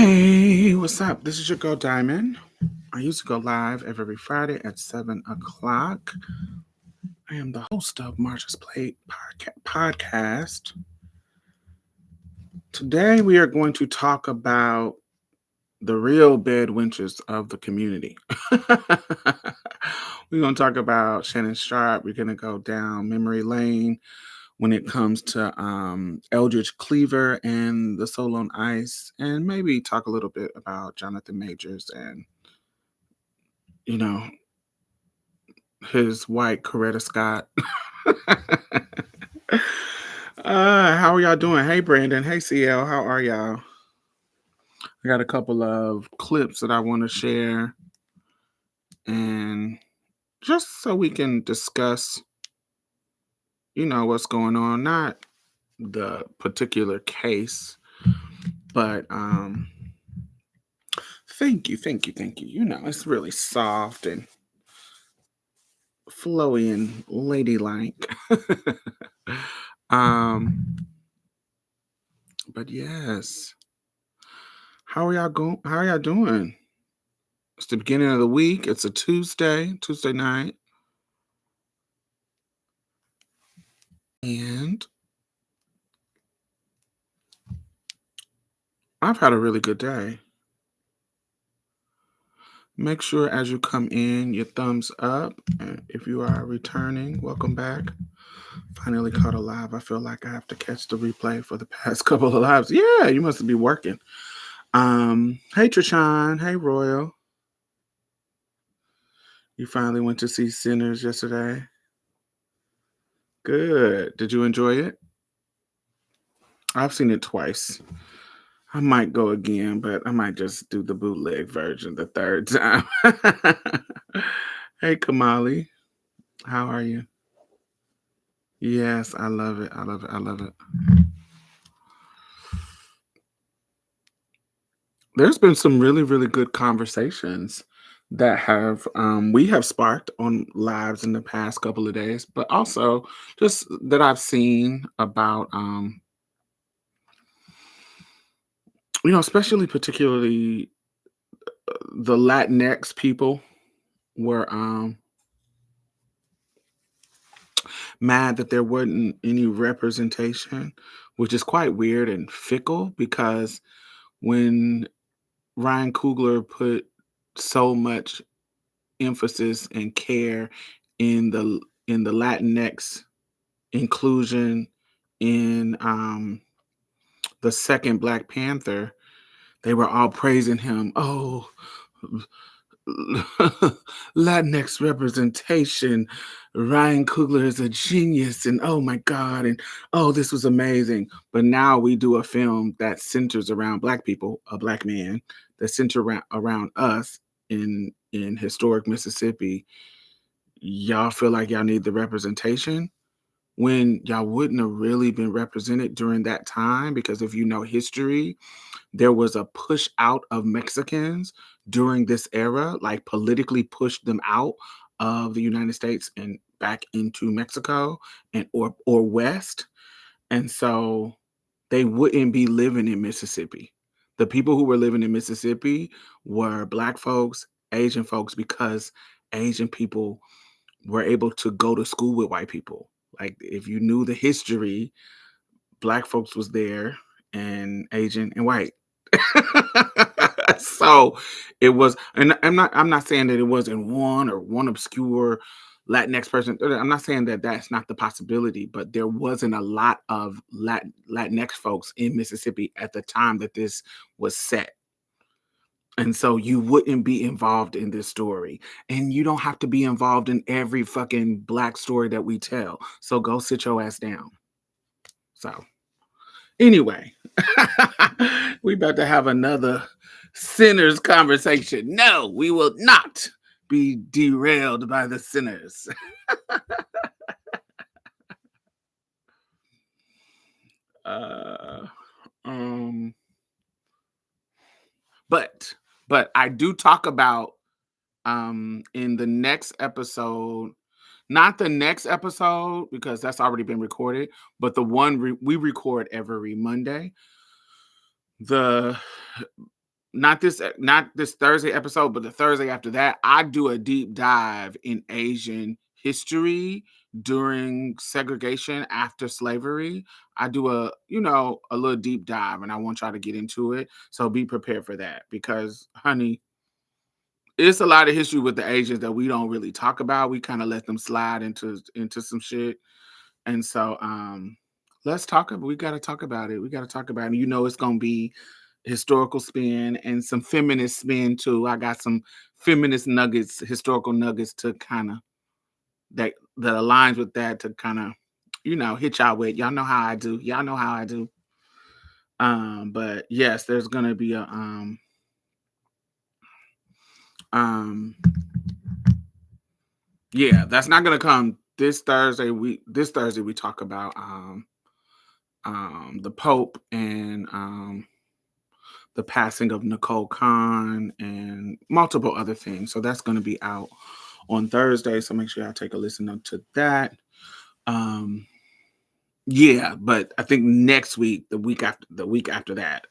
Hey, what's up? This is your girl Diamond. I used to go live every Friday at 7 o'clock. I am the host of Marshall's Plate podcast. Today we are going to talk about the real Bedwenches of the community. We're going to talk about Shannon Sharpe. We're going to go down memory lane when it comes to Eldridge Cleaver and the Soul on Ice, and maybe talk a little bit about Jonathan Majors and, his white Coretta Scott. How are y'all doing? Hey, Brandon. Hey, CL. How are y'all? I got a couple of clips that I want to share, and just so we can discuss, what's going on. Not the particular case, but thank you. It's really soft and flowy and ladylike. But yes. How are y'all going? How are y'all doing? It's the beginning of the week. It's a Tuesday night. And I've had a really good day. Make sure as you come in, your thumbs up. And if you are returning, welcome back. Finally caught a live. I feel like I have to catch the replay for the past couple of lives. Yeah, you must be working. Hey Trishan. Hey Royal. You finally went to see Sinners yesterday. Good. Did you enjoy it? I've seen it twice. I might go again, but I might just do the bootleg version the third time. Hey, Kamali. How are you? Yes, I love it. I love it. There's been some really, really good conversations that we have sparked on lives in the past couple of days, but also just that I've seen about especially particularly the Latinx people were mad that there wasn't any representation, which is quite weird and fickle because when Ryan Coogler put so much emphasis and care in the Latinx inclusion in the second Black Panther, they were all praising him. Oh, Latinx representation. Ryan Coogler is a genius, and oh my God, and oh, this was amazing. But now we do a film that centers around Black people, a Black man, that centers around us in historic Mississippi. Y'all feel like y'all need the representation when y'all wouldn't have really been represented during that time, because if you know history, there was a push out of Mexicans during this era, like politically pushed them out of the United States and back into Mexico and or West. And so they wouldn't be living in Mississippi. The people who were living in Mississippi were Black folks, Asian folks, because Asian people were able to go to school with white people. Like if you knew the history, Black folks was there and Asian and white. So it was, and I'm not saying that it wasn't one obscure Latinx person. I'm not saying that that's not the possibility, but there wasn't a lot of Latinx folks in Mississippi at the time that this was set. And so you wouldn't be involved in this story. And you don't have to be involved in every fucking Black story that we tell. So go sit your ass down. So anyway, we about to have another sinners conversation. No, we will not be derailed by the sinners. But I do talk about in the next episode, not the next episode because that's already been recorded, but the one we record every Monday. The not this Thursday episode, but the Thursday after that, I do a deep dive in Asian history during segregation after slavery. I do a little deep dive, and I want y'all to get into it. So be prepared for that, because honey, it's a lot of history with the Asians that we don't really talk about. We kind of let them slide into some shit. And so let's talk about we gotta talk about it. We gotta talk about it. It's gonna be historical spin and some feminist spin too. I got some feminist nuggets, historical nuggets to kind of that aligns with that, to kind of, hit y'all with. Y'all know how I do. Y'all know how I do. But yes, there's gonna be a um yeah, that's not gonna come this Thursday. This Thursday we talk about the Pope and the passing of Nicole Khan and multiple other things. So that's going to be out on Thursday. So make sure y'all take a listen to that. Yeah, but I think next week, the week after that,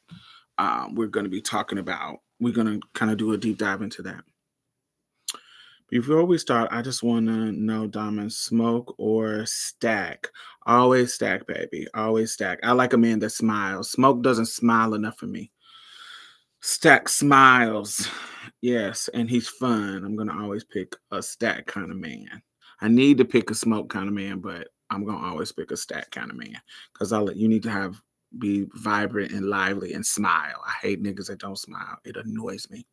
we're going to be we're going to kind of do a deep dive into that. Before we start, I just want to know, Diamond, smoke or stack? Always stack, baby. Always stack. I like a man that smiles. Smoke doesn't smile enough for me. Stack smiles. Yes, and he's fun. I'm gonna always pick a stack kind of man. I need to pick a smoke kind of man, but I'm gonna always pick a stack kind of man. Because you need to be vibrant and lively and smile. I hate niggas that don't smile. It annoys me.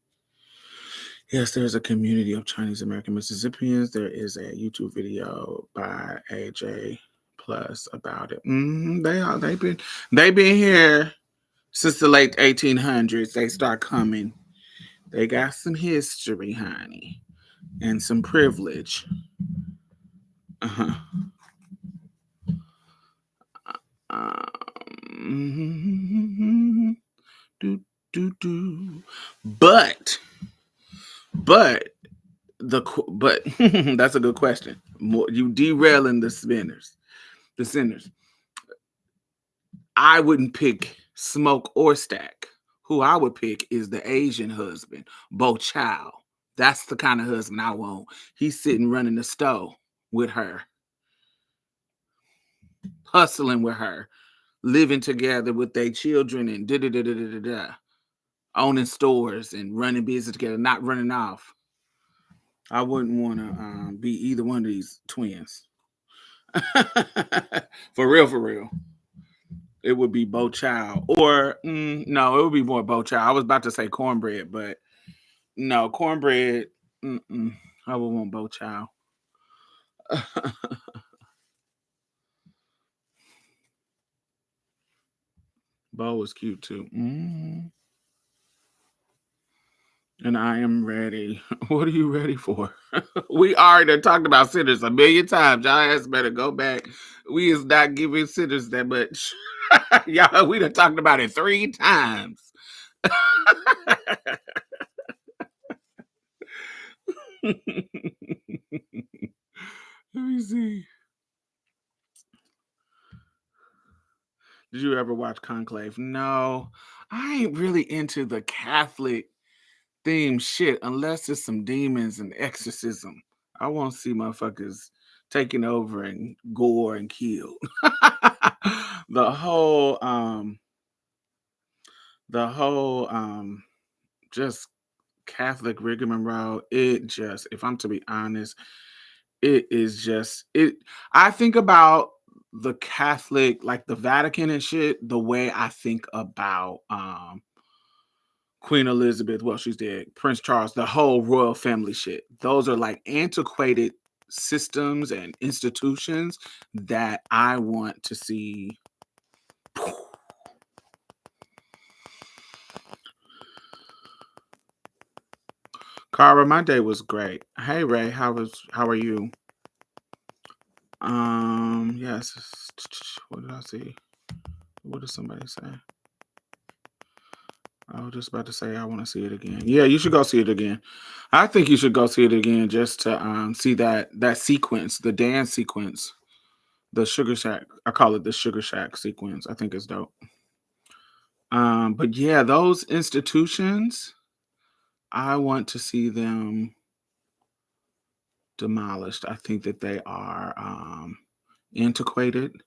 Yes, there's a community of Chinese American Mississippians. There is a YouTube video by AJ Plus about it. They've been here since the late 1800s. They start coming. They got some history, honey, and some privilege. Uh-huh. Do, do, do. But that's a good question. You derailing the sinners. I wouldn't pick smoke or stack. Who I would pick is the Asian husband, Bo Chow. That's the kind of husband I want. He's sitting running the store with her, hustling with her, living together with their children, and owning stores and running business together, not running off. I wouldn't want to be either one of these twins. For real. It would be Bo Chow, or no, it would be more Bo Chow. I was about to say cornbread, but no, cornbread. I would want Bo Chow. Bo was cute too. And I am ready. What are you ready for? We already talked about sinners a million times. Y'all ass better go back. We is not giving sinners that much. Y'all, we done talked about it 3 times. Let me see. Did you ever watch Conclave? No, I ain't really into the Catholic theme shit unless it's some demons and exorcism. I want to see motherfuckers taking over and gore and kill. the whole just Catholic rigmarole, if I'm to be honest, it is just it. I think about the Catholic, like the Vatican and shit, the way I think about Queen Elizabeth, well, she's dead, Prince Charles, the whole royal family shit. Those are like antiquated systems and institutions that I want to see. Cara, my day was great. Hey Ray, how are you? Yes. What did I see? What did somebody say? I was just about to say I want to see it again. Yeah, you should go see it again. I think you should go see it again just to see that sequence, the dance sequence, the Sugar Shack. I call it the Sugar Shack sequence. I think it's dope. But yeah, those institutions, I want to see them demolished. I think that they are antiquated.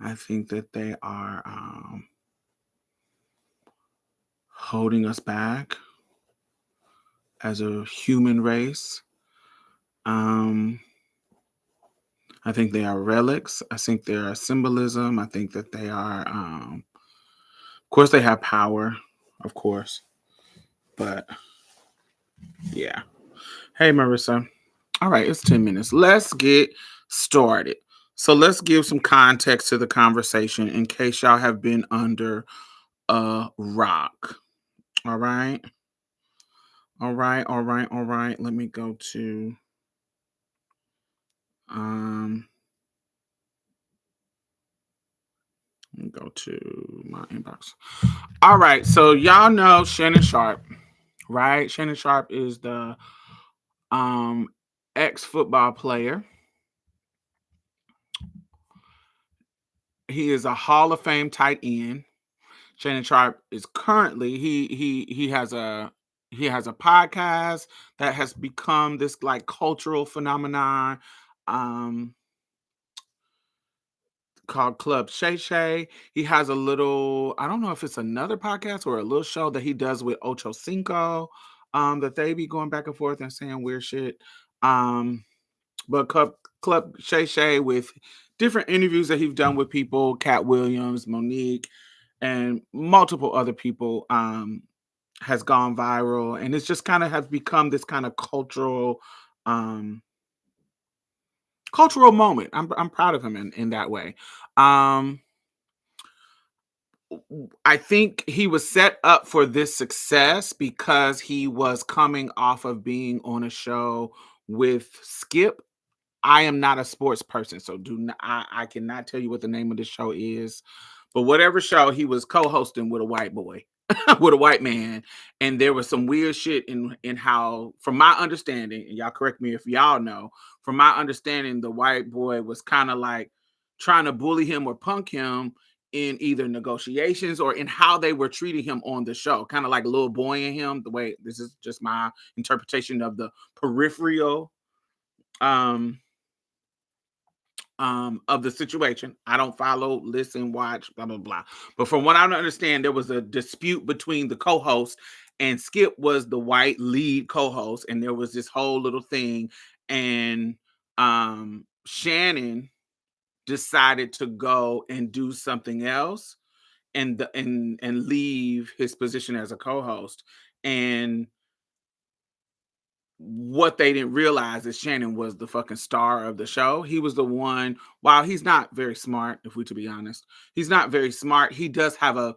I think that they are holding us back as a human race. Um, I think they are relics. I think they are symbolism. I think that they are, of course, they have power, of course, but yeah. Hey, Marissa. All right, it's 10 minutes. Let's get started. So let's give some context to the conversation in case y'all have been under a rock. All right. All right. All right. All right. Let me go to um let me go to my inbox. All right. So y'all know Shannon Sharpe, right? Shannon Sharpe is the um ex-football player. He is a Hall of Fame tight end. Shannon Sharpe is currently he has a podcast that has become this like cultural phenomenon um called Club Shay Shay. He has a little, I don't know if it's another podcast or a little show that he does with Ocho Cinco, that they be going back and forth and saying weird shit. Um, but Club Shay Shay with different interviews that he's done with people, Cat Williams, Monique, and multiple other people, has gone viral, and it's just kind of has become this kind of um cultural moment. I'm proud of him in that way. Um I think he was set up for this success because he was coming off of being on a show with Skip. I am not a sports person, so do not, I cannot tell you what the name of the show is, but whatever show he was co-hosting with a white boy, with a white man, and there was some weird shit in how, from my understanding, and y'all correct me if y'all know, from my understanding, the white boy was kind of like trying to bully him or punk him in either negotiations or in how they were treating him on the show, kind of like little boying him. The way, this is just my interpretation of the peripheral um of the situation. I don't follow, listen, watch, blah blah blah. But from what I understand, there was a dispute between the co-host, and Skip was the white lead co-host, and there was this whole little thing, and Shannon decided to go and do something else and leave his position as a co-host. And what they didn't realize is Shannon was the fucking star of the show. He was the one. While he's not very smart, if we to be honest, he's not very smart. He does have a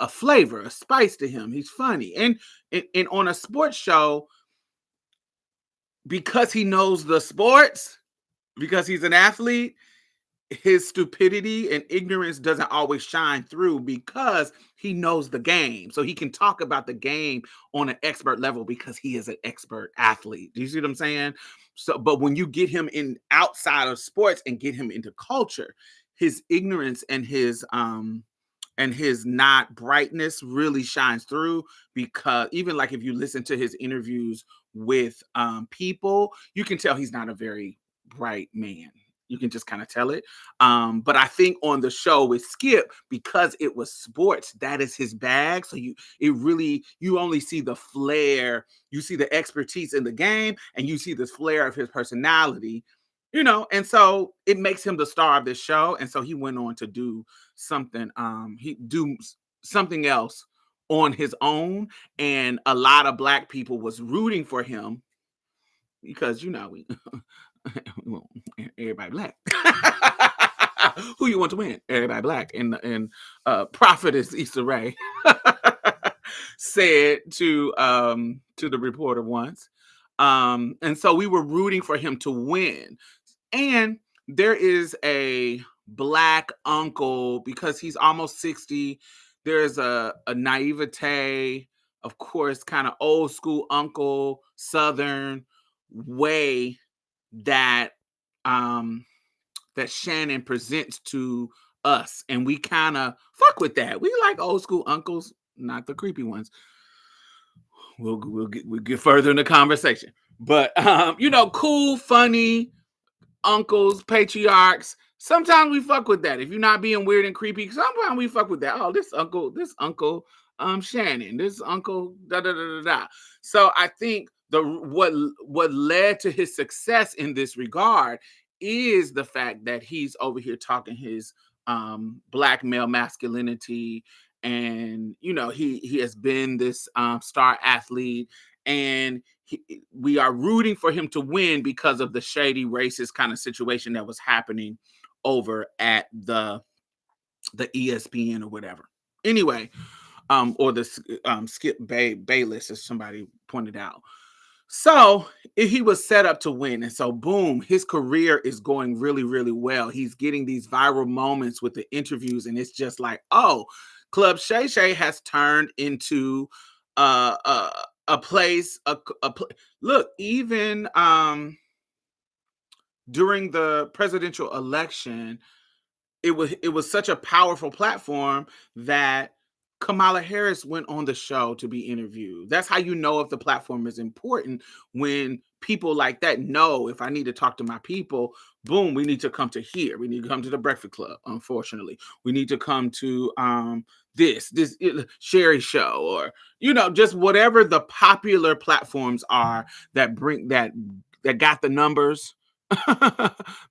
flavor, a spice to him. He's funny, and on a sports show, because he knows the sports, because he's an athlete, his stupidity and ignorance doesn't always shine through because he knows the game. So he can talk about the game on an expert level because he is an expert athlete. Do you see what I'm saying? So, but when you get him in outside of sports and get him into culture, his ignorance and his not brightness really shines through, because even like if you listen to his interviews with people, you can tell he's not a very bright man. You can just kind of tell it. But I think on the show with Skip, because it was sports, that is his bag. So you only see the flair, you see the expertise in the game, and you see this flair of his personality, and so it makes him the star of this show. And so he went on to do something, something else on his own. And a lot of black people was rooting for him because we everybody black. Who you want to win? Everybody black. And Prophetess Issa Rae said to the reporter once. And so we were rooting for him to win. And there is a black uncle, because he's almost 60. There's a naivete, of course, kind of old school uncle, Southern way that that Shannon presents to us, and we kind of fuck with that. We like old school uncles, not the creepy ones. We'll get further in the conversation, but cool, funny uncles, patriarchs. Sometimes we fuck with that. If you're not being weird and creepy, sometimes we fuck with that. Oh, this uncle, Shannon, this uncle, da da da da da. So I think what led to his success in this regard is the fact that he's over here talking his black male masculinity, and he has been this star athlete, and we are rooting for him to win because of the shady racist kind of situation that was happening over at the ESPN or whatever. Anyway, or the Skip Bayless, as somebody pointed out. So he was set up to win. And so, boom, his career is going really, really well. He's getting these viral moments with the interviews. And it's just like, oh, Club Shay Shay has turned into a place. Look, even during the presidential election, it was such a powerful platform that Kamala Harris went on the show to be interviewed. That's how you know if the platform is important, when people like that know, if I need to talk to my people, boom, we need to come to here. We need to come to the Breakfast Club. Unfortunately, we need to come to this Sherry show, or just whatever the popular platforms are that bring that got the numbers.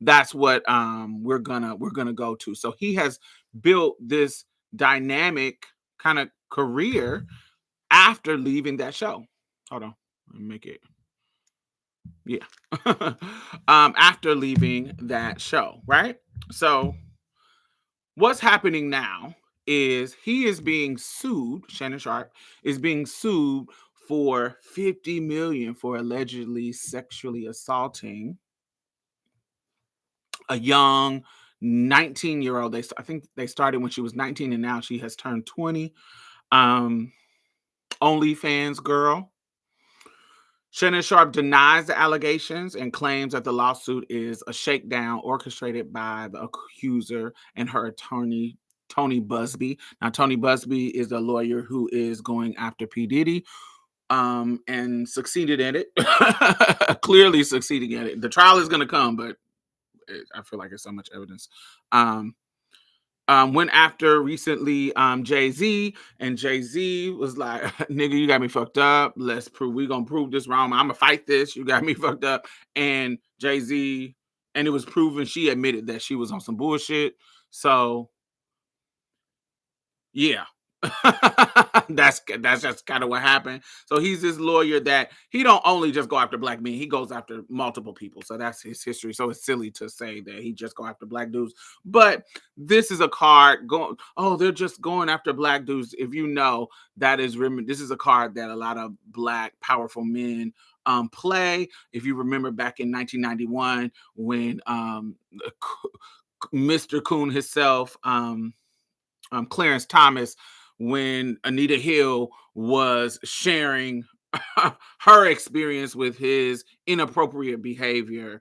That's what we're gonna go to. So he has built this dynamic kind of career after leaving that show. Hold on, let me make it. Yeah. After leaving that show, right? So what's happening now is he is being sued. Shannon Sharpe is being sued for 50 million for allegedly sexually assaulting a young 19-year-old. I think they started when she was 19, and now she has turned 20. Um, OnlyFans girl. Shannon Sharpe denies the allegations and claims that the lawsuit is a shakedown orchestrated by the accuser and her attorney, Tony Busby. Now, Tony Busby is a lawyer who is going after P. Diddy, and succeeded in it. Clearly succeeding at it. The trial is going to come, but I feel like it's so much evidence. Um, went after recently Jay-Z, and Jay-Z was like, nigga, you got me fucked up. We gonna prove this wrong. I'm gonna fight this. You got me fucked up. And Jay-Z, and it was proven, she admitted that she was on some bullshit. So yeah. that's just kind of what happened. So he's this lawyer that he don't only just go after black men, he goes after multiple people. So that's his history. So it's silly to say that he just go after black dudes. But this is a card going, oh, they're just going after black dudes. If you know, this is a card that a lot of black powerful men play. If you remember back in 1991 when Mr. Coon himself, Clarence Thomas, when Anita Hill was sharing her experience with his inappropriate behavior,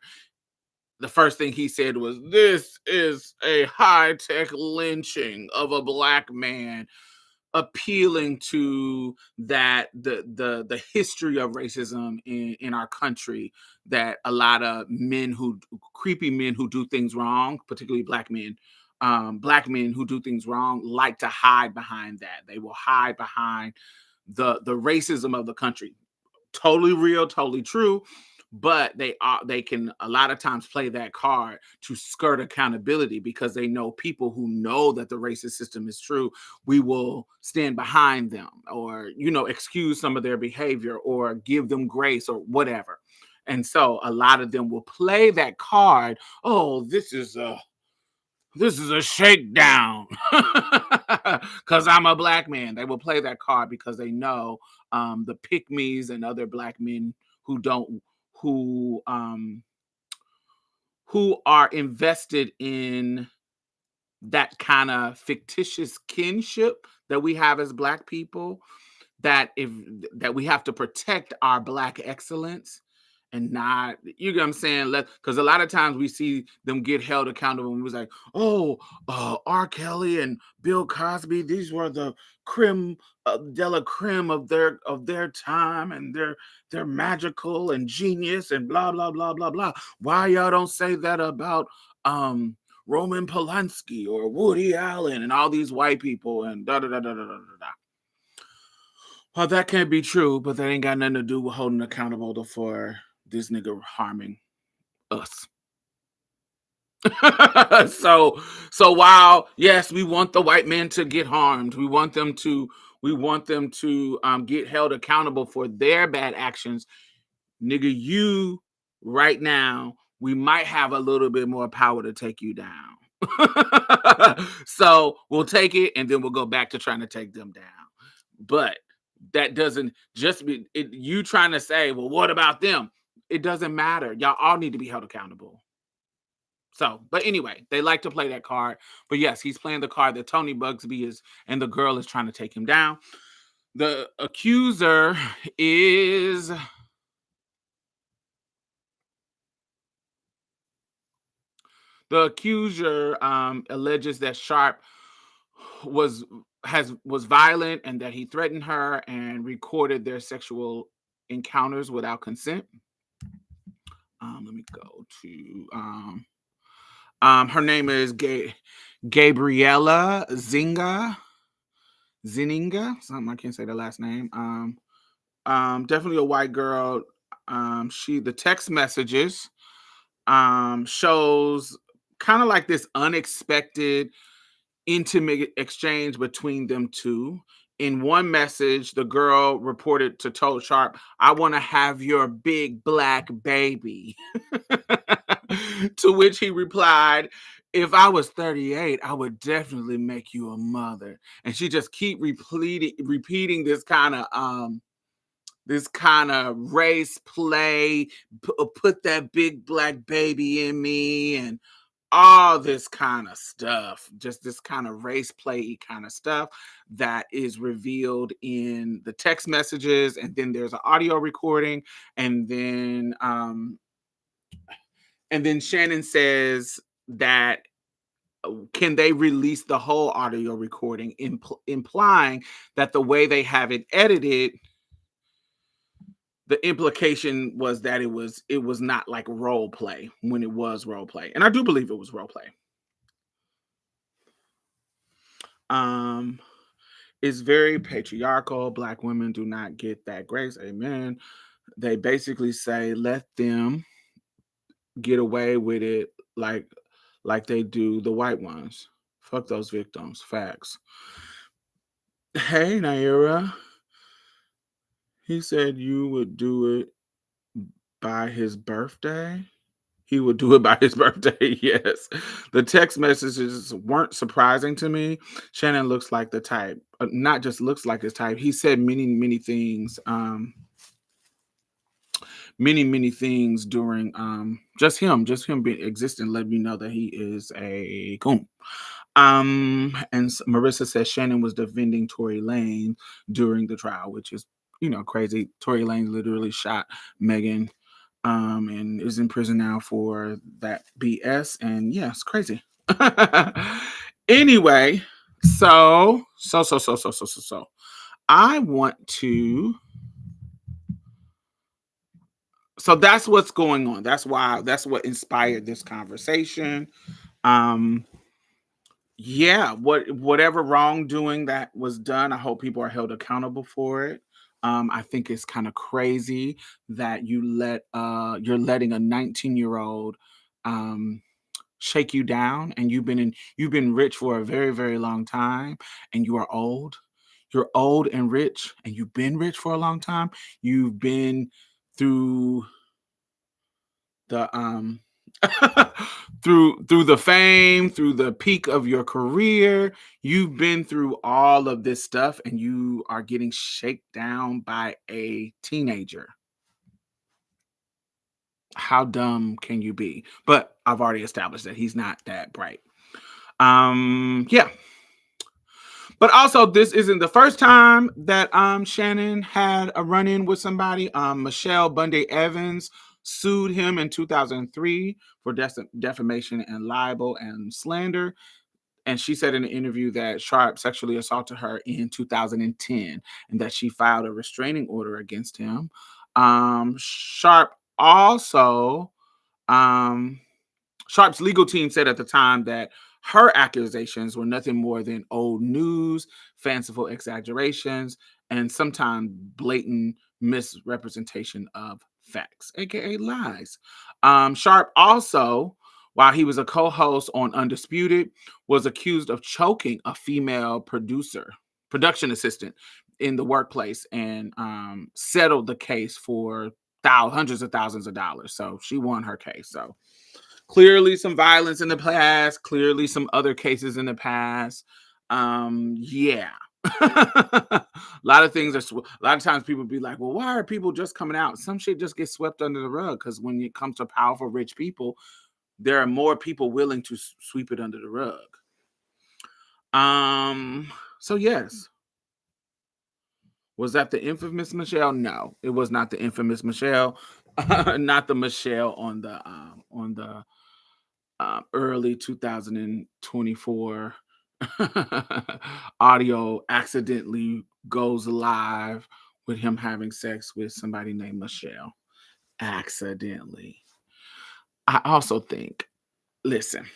the first thing he said was, "This is a high-tech lynching of a black man," appealing to that the history of racism in our country, that a lot of creepy men who do things wrong, particularly black men who do things wrong, like to hide behind that. They will hide behind the racism of the country. Totally real, totally true. But they can a lot of times play that card to skirt accountability, because they know people who know that the racist system is true. We will stand behind them, or excuse some of their behavior, or give them grace, or whatever. And so a lot of them will play that card. Oh, this is a shakedown because I'm a black man. They will play that card because they know the pick-me's and other black men who don't who um who are invested in that kind of fictitious kinship that we have as black people, that we have to protect our black excellence. and not, you get what I'm saying? Because a lot of times we see them get held accountable and we was like, oh, R. Kelly and Bill Cosby, these were the creme de la creme of their time, and they're magical and genius and blah blah blah blah blah. Why y'all don't say that about Roman Polanski or Woody Allen and all these white people and da da da da da da da. Well, that can't be true, but that ain't got nothing to do with holding accountable for this nigga harming us. so so while yes, we want the white men to get harmed, we want them to get held accountable for their bad actions. Nigga, you right now, we might have a little bit more power to take you down. So we'll take it and then we'll go back to trying to take them down. But that doesn't just be it, you trying to say, well, what about them? It doesn't matter. Y'all all need to be held accountable. So, but anyway, they like to play that card. But yes, he's playing the card that Tony Bugsby is, and the girl is trying to take him down. The accuser is the accuser alleges that Sharpe was was violent and that he threatened her and recorded their sexual encounters without consent. Let me go to her name is Gabriella Zininga, something I can't say the last name. Definitely a white girl. The text messages shows kind of like this unexpected intimate exchange between them two. In one message, the girl reported to Told Sharpe, I want to have your big black baby. To which he replied, if I was 38, I would definitely make you a mother. And she just keep repeating this kind of race play, put that big black baby in me, and all this kind of stuff, just this kind of race play kind of stuff that is revealed in the text messages. And then there's an audio recording. And then Shannon says that can they release the whole audio recording, implying that the way they have it edited, the implication was that it was not like role play when it was role play. And I do believe it was role play. It's very patriarchal. Black women do not get that grace. Amen. They basically say let them get away with it like they do the white ones. Fuck those victims. Facts. Hey, Naira. He said you would do it by his birthday. He would do it by his birthday. Yes. The text messages weren't surprising to me. Shannon looks like the type, not just looks like his type. He said many things. Many things during just him being existing let me know that he is a coon. And Marissa says Shannon was defending Tory Lane during the trial, which is crazy. Tory Lane literally shot Megan and is in prison now for that BS. And yeah, it's crazy. Anyway, so I want to. So that's what's going on. That's what inspired this conversation. Yeah, whatever wrongdoing that was done, I hope people are held accountable for it. I think it's kind of crazy that you're letting a 19-year-old shake you down, and you've been rich for a very, very long time, and you are old. You're old and rich, and you've been rich for a long time. You've been through the through the fame, through the peak of your career. You've been through all of this stuff, and you are getting shaken down by a teenager. How dumb can you be? But I've already established that he's not that bright. Yeah. But also, this isn't the first time that Shannon had a run-in with somebody. Michelle Bundy Evans sued him in 2003 for defamation and libel and slander. And she said in an interview that Sharpe sexually assaulted her in 2010 and that she filed a restraining order against him. Sharpe also, um, Sharpe's legal team said at the time that her accusations were nothing more than old news, fanciful exaggerations, and sometimes blatant misrepresentation of facts, aka lies. Sharpe also, while he was a co-host on Undisputed, was accused of choking a female production assistant in the workplace, and settled the case for hundreds of thousands of dollars. So she won her case. So clearly some violence in the past, clearly some other cases in the past. Yeah. A lot of things a lot of times people be like, well, why are people just coming out? Some shit just gets swept under the rug because when it comes to powerful rich people, there are more people willing to sweep it under the rug. So yes. Was that the infamous Michelle? No, it was not the infamous Michelle. Not the Michelle on the early 2024 audio accidentally goes live with him having sex with somebody named Michelle. Accidentally. I also think, listen,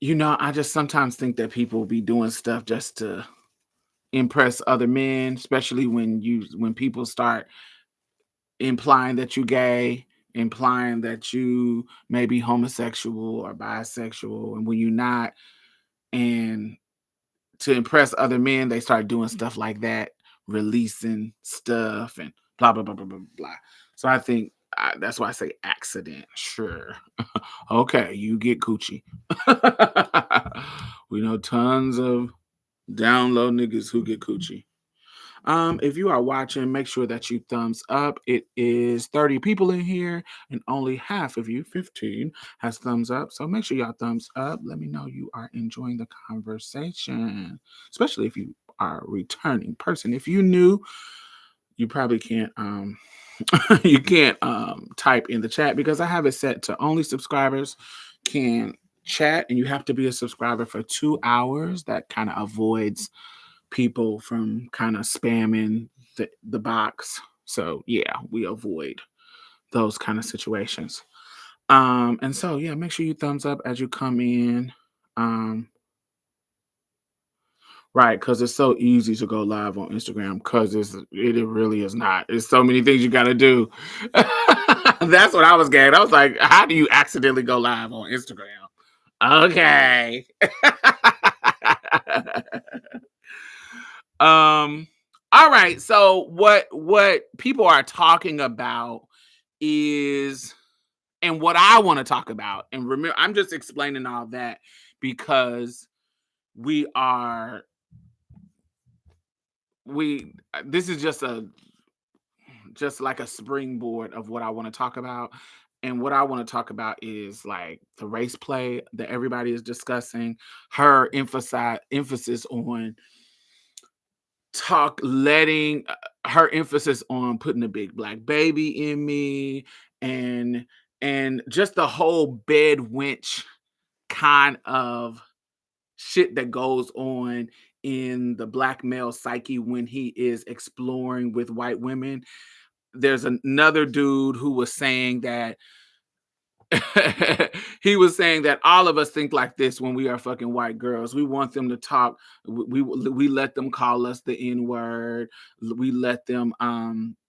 I just sometimes think that people be doing stuff just to impress other men, especially when people start implying that you gay, implying that you may be homosexual or bisexual, and when you're not, and to impress other men, they start doing stuff like that, releasing stuff and blah blah blah blah blah blah. So I think that's why I say accident. Sure, okay, you get coochie. We know tons of down low niggas who get coochie. If you are watching, make sure that you thumbs up. It is 30 people in here, and only half of you, 15, has thumbs up. So make sure y'all thumbs up. Let me know you are enjoying the conversation, especially if you are a returning person. If you new, you probably can't you can't type in the chat because I have it set to only subscribers can chat, and you have to be a subscriber for 2 hours. That kind of avoids people from kind of spamming the box. So yeah, we avoid those kind of situations. And so yeah, make sure you thumbs up as you come in. Right, because it's so easy to go live on Instagram because it really is not. It's so many things you gotta do. That's what I was getting. I was like, how do you accidentally go live on Instagram? Okay. um all right, so what people are talking about is, and what I want to talk about, and remember, I'm just explaining all that because we are we this is just like a springboard of what I want to talk about. And what I want to talk about is like the race play that everybody is discussing, her emphasis on letting her emphasis on putting a big black baby in me, and just the whole bed wench kind of shit that goes on in the black male psyche when he is exploring with white women. There's another dude who was saying that he was saying that all of us think like this when we are fucking white girls. We want them to talk. We let them call us the N word. We let them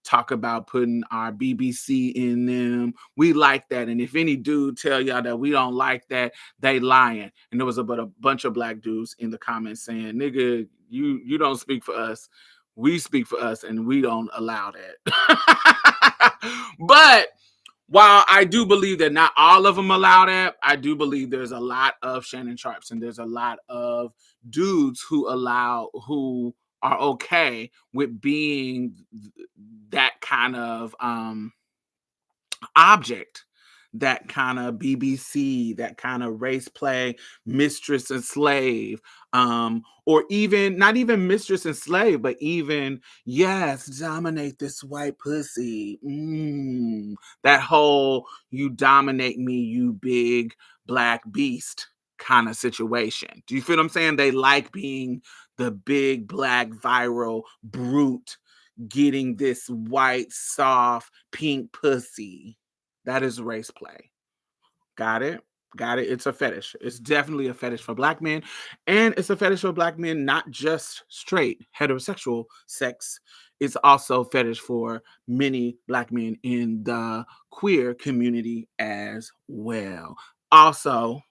talk about putting our BBC in them. We like that. And if any dude tell y'all that we don't like that, they lying. And there was a bunch of black dudes in the comments saying, "Nigga, you don't speak for us. We speak for us, and we don't allow that." But while I do believe that not all of them allow that, I do believe there's a lot of Shannon Sharpes and there's a lot of dudes who are okay with being that kind of object that kind of BBC, that kind of race play, mistress and slave, or even not even mistress and slave, but even yes, dominate this white pussy. That whole you dominate me, you big black beast kind of situation. Do you feel what I'm saying? They like being the big black viral brute getting this white, soft, pink pussy. That is race play. Got it? Got it. It's a fetish. It's definitely a fetish for black men. And it's a fetish for black men, not just straight heterosexual sex. It's also fetish for many black men in the queer community as well. Also,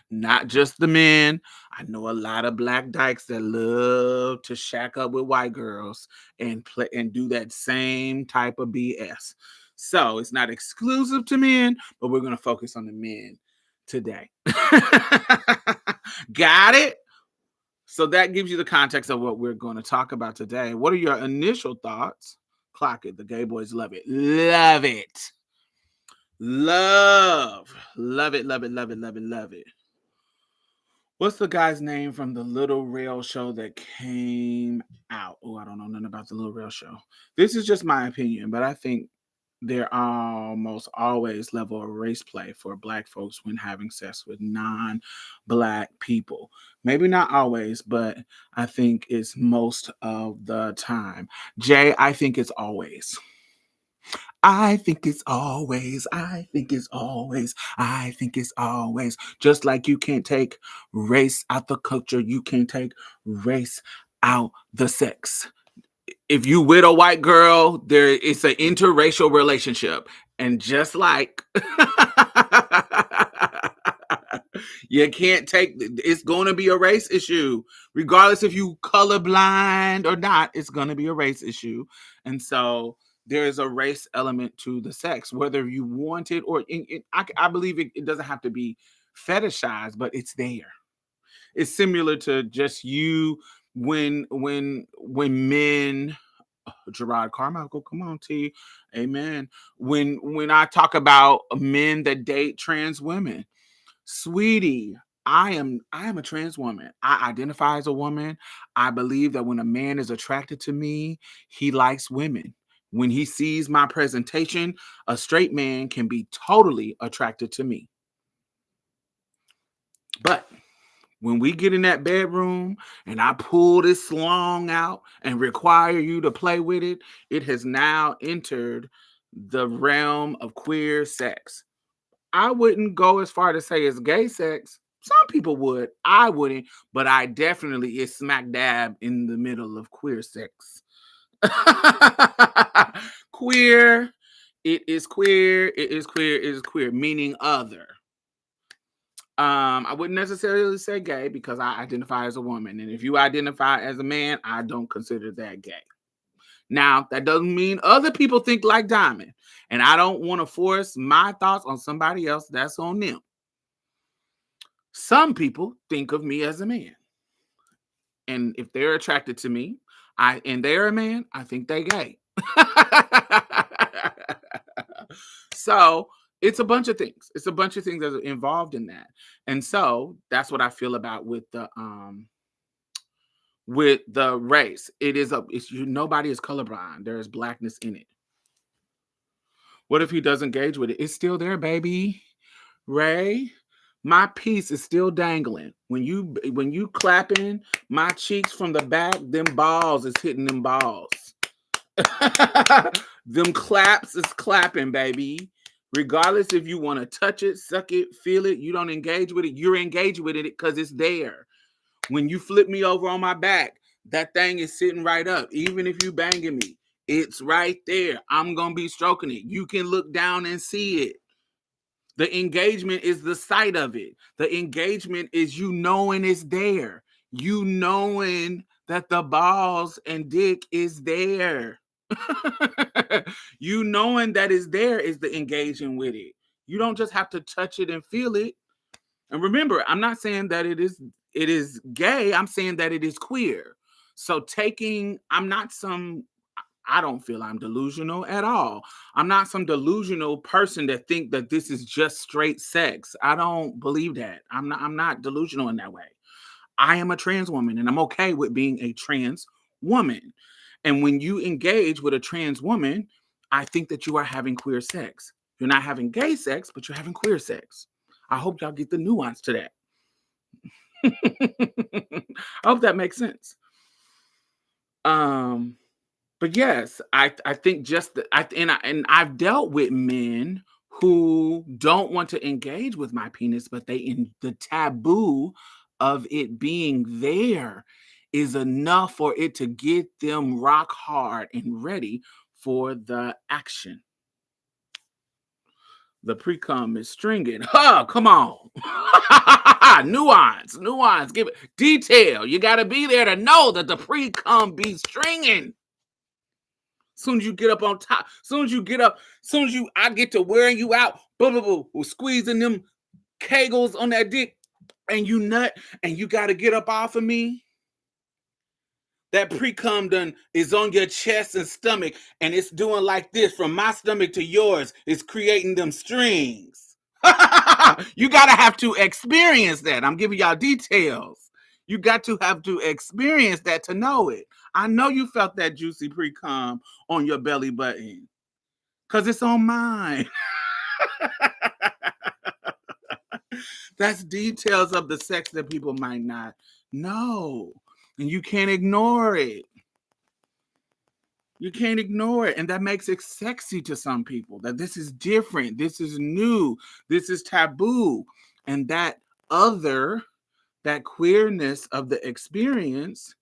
not just the men. I know a lot of black dykes that love to shack up with white girls and play and do that same type of BS. So it's not exclusive to men, but we're going to focus on the men today. Got it? So that gives you the context of what we're going to talk about today. What are your initial thoughts? Clock it. The gay boys love it. Love it. Love. Love it, love it, love it, love it, love it. What's the guy's name from the Little Rail show that came out? Oh, I don't know nothing about the Little Rail show. This is just my opinion, but I think there almost always level of race play for black folks when having sex with non-black people. Maybe not always, but I think it's most of the time. Jay, I think it's always. I think it's always, I think it's always, I think it's always. Just like you can't take race out the culture, you can't take race out the sex. If you with a white girl, there it's an interracial relationship. And just like you can't take it's going to be a race issue. Regardless if you colorblind or not, it's going to be a race issue. And so there is a race element to the sex, whether you want it or I believe it doesn't have to be fetishized, but it's there. It's similar to just you when men Gerard Carmichael, come on, T, amen. When I talk about men that date trans women, sweetie, I am a trans woman. I identify as a woman. I believe that when a man is attracted to me, he likes women. When he sees my presentation, a straight man can be totally attracted to me. But when we get in that bedroom and I pull this slong out and require you to play with it, it has now entered the realm of queer sex. I wouldn't go as far to say it's gay sex. Some people would. I wouldn't, but I definitely is smack dab in the middle of queer sex. Queer, it is queer, it is queer, it is queer, meaning other. I wouldn't necessarily say gay because I identify as a woman. And if you identify as a man, I don't consider that gay. Now, that doesn't mean other people think like Diamond. And I don't want to force my thoughts on somebody else. That's on them. Some people think of me as a man. And if they're attracted to me, and they're a man, I think they gay. So it's a bunch of things. It's a bunch of things that are involved in that. And so that's what I feel about with the race. Nobody is colorblind. There is blackness in it. What if he doesn't engage with it? It's still there, baby. Ray, my piece is still dangling. When you clapping my cheeks from the back, them balls is hitting them balls. Them claps is clapping, baby. Regardless if you want to touch it, suck it, feel it, you don't engage with it, you're engaged with it because it's there. When you flip me over on my back, that thing is sitting right up. Even if you banging me, it's right there. I'm going to be stroking it. You can look down and see it. The engagement is the sight of it. The engagement is you knowing it's there. You knowing that the balls and dick is there. You knowing that it's there is the engaging with it. You don't just have to touch it and feel it. And remember, I'm not saying that it is gay. I'm saying that it is queer. So I'm not some I don't feel I'm delusional at all. I'm not some delusional person that think that this is just straight sex. I don't believe that. I'm not delusional in that way. I am a trans woman and I'm okay with being a trans woman. And when you engage with a trans woman, I think that you are having queer sex. You're not having gay sex, but you're having queer sex. I hope y'all get the nuance to that. I hope that makes sense. Um, but yes, I think just and I've dealt with men who don't want to engage with my penis, but they in the taboo of it being there is enough for it to get them rock hard and ready for the action. The pre-cum is stringing. Oh, come on. Nuance. Give it detail. You got to be there to know that the pre-cum be stringing. Soon as you get up on top, soon as I get to wearing you out, boom, boom, boom, squeezing them kegels on that dick, and you nut, and you got to get up off of me. That pre-cum done is on your chest and stomach, and it's doing like this from my stomach to yours. It's creating them strings. You gotta have to experience that. I'm giving y'all details. You got to have to experience that to know it. I know you felt that juicy pre-cum on your belly button because it's on mine. That's details of the sex that people might not know. And you can't ignore it. You can't ignore it. And that makes it sexy to some people that this is different. This is new. This is taboo. And that queerness of the experience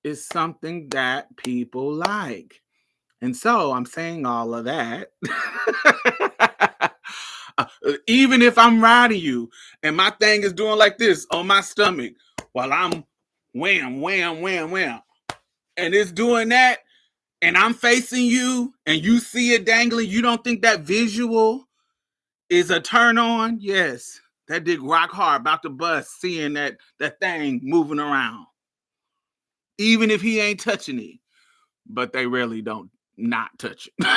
is something that people like. And so I'm saying all of that. Even if I'm riding you and my thing is doing like this on my stomach while I'm wham, wham, wham, wham, and it's doing that, and I'm facing you and you see it dangling, you don't think that visual is a turn on? Yes. That dick rock hard about to bust seeing that thing moving around. Even if he ain't touching it. But they rarely don't not touch it.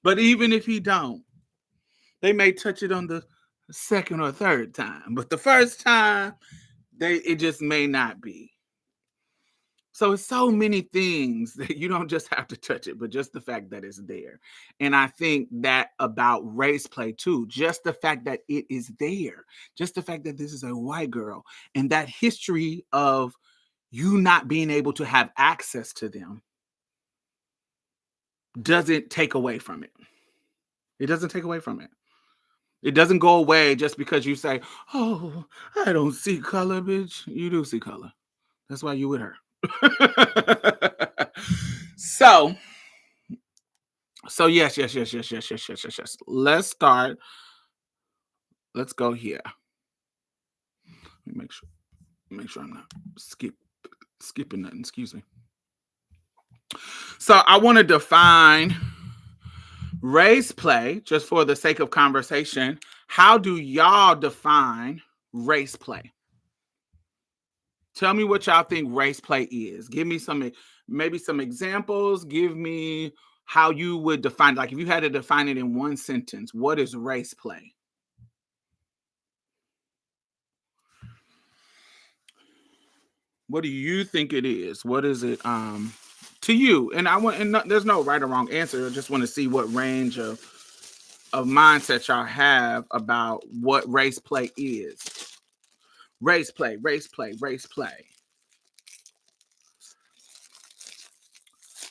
But even if he don't, they may touch it on the second or third time. But the first time, it just may not be. So it's so many things that you don't just have to touch it, but just the fact that it's there. And I think that about race play too, just the fact that it is there, just the fact that this is a white girl and that history of you not being able to have access to them doesn't take away from it. It doesn't take away from it. It doesn't go away just because you say, oh, I don't see color, bitch. You do see color. That's why you with her. So yes. Let's start. Let's go here. Let me make sure I'm not skipping nothing. Excuse me. So I want to define race play just for the sake of conversation. How do y'all define race play? Tell me what y'all think race play is. Give me maybe some examples. Give me how you would define, like if you had to define it in one sentence, what is race play? What do you think it is? What is it to you? And there's no right or wrong answer. I just want to see what range of mindset y'all have about what race play is. Race play.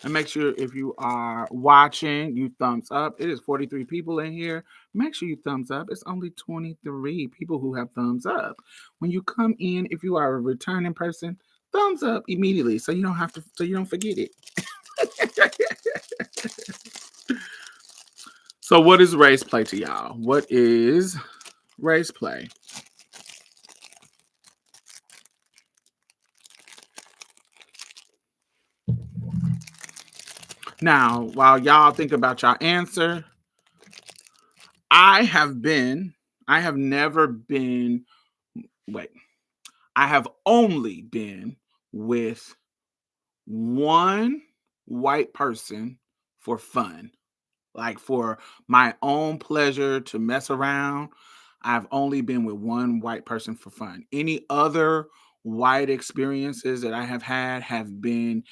And make sure if you are watching, you thumbs up. It is 43 people in here. Make sure you thumbs up. It's only 23 people who have thumbs up. When you come in, if you are a returning person, thumbs up immediately so you don't forget it. So what is race play to y'all? What is race play? Now, while y'all think about your answer, I have only been with one white person for fun, like for my own pleasure to mess around. I've only been with one white person for fun. Any other white experiences that I have been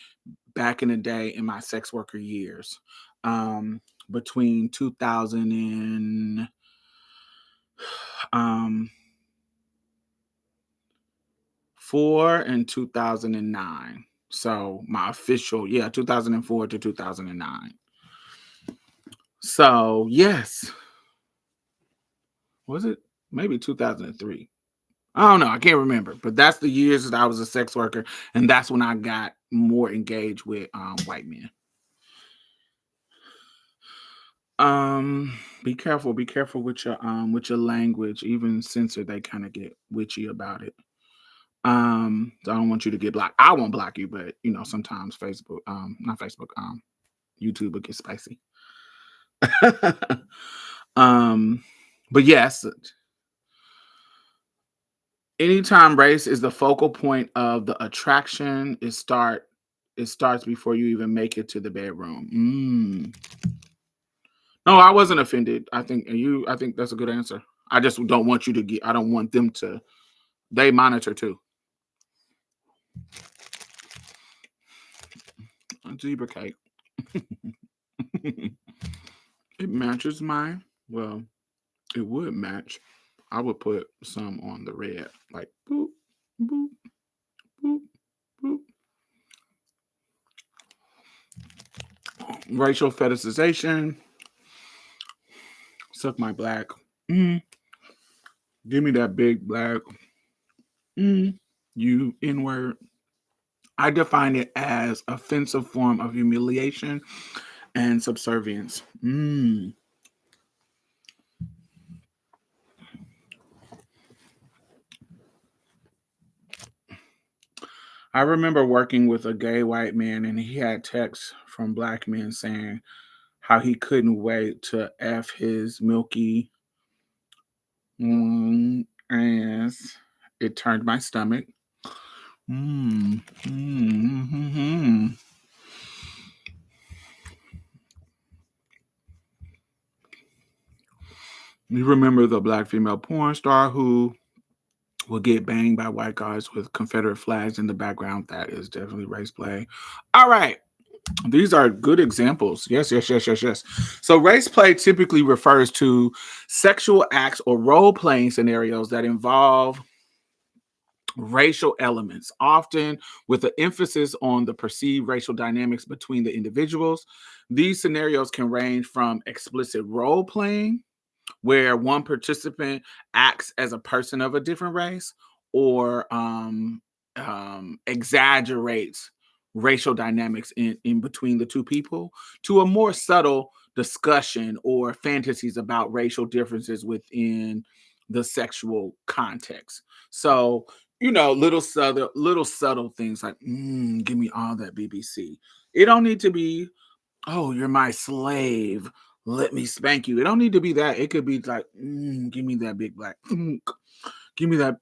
back in the day in my sex worker years, between 2000 and um, 4 and 2009. So my official, 2004 to 2009. So yes, was it maybe 2003? I don't know. I can't remember, but that's the years that I was a sex worker, and that's when I got more engaged with white men. Be careful with your language. Even censor, they kind of get witchy about it. So I don't want you to get blocked. I won't block you, but sometimes Facebook, not Facebook, YouTube will get spicy. um, but yes, anytime race is the focal point of the attraction, it starts before you even make it to the bedroom. No, I wasn't offended. I think that's a good answer. I just don't want you to get, I don't want them to, they monitor too. A zebra cake. It matches mine. Well, it would match. I would put some on the red, like boop, boop, boop, boop. Racial fetishization. Suck my black. Mm. Give me that big black. You N-word. I define it as offensive form of humiliation and subservience. I remember working with a gay white man, and he had texts from black men saying how he couldn't wait to F his milky ass. It turned my stomach. Mm, mm, mm, mm. You remember the black female porn star who will get banged by white guys with Confederate flags in the background? That is definitely race play. All right. These are good examples. Yes, yes, yes, yes, yes. So race play typically refers to sexual acts or role-playing scenarios that involve racial elements, often with an emphasis on the perceived racial dynamics between the individuals. These scenarios can range from explicit role-playing, where one participant acts as a person of a different race, or exaggerates racial dynamics in between the two people, to a more subtle discussion or fantasies about racial differences within the sexual context. So, little subtle things like, give me all that BBC. It don't need to be, oh, you're my slave, let me spank you. It don't need to be that. It could be like, give me that big black. Give me that.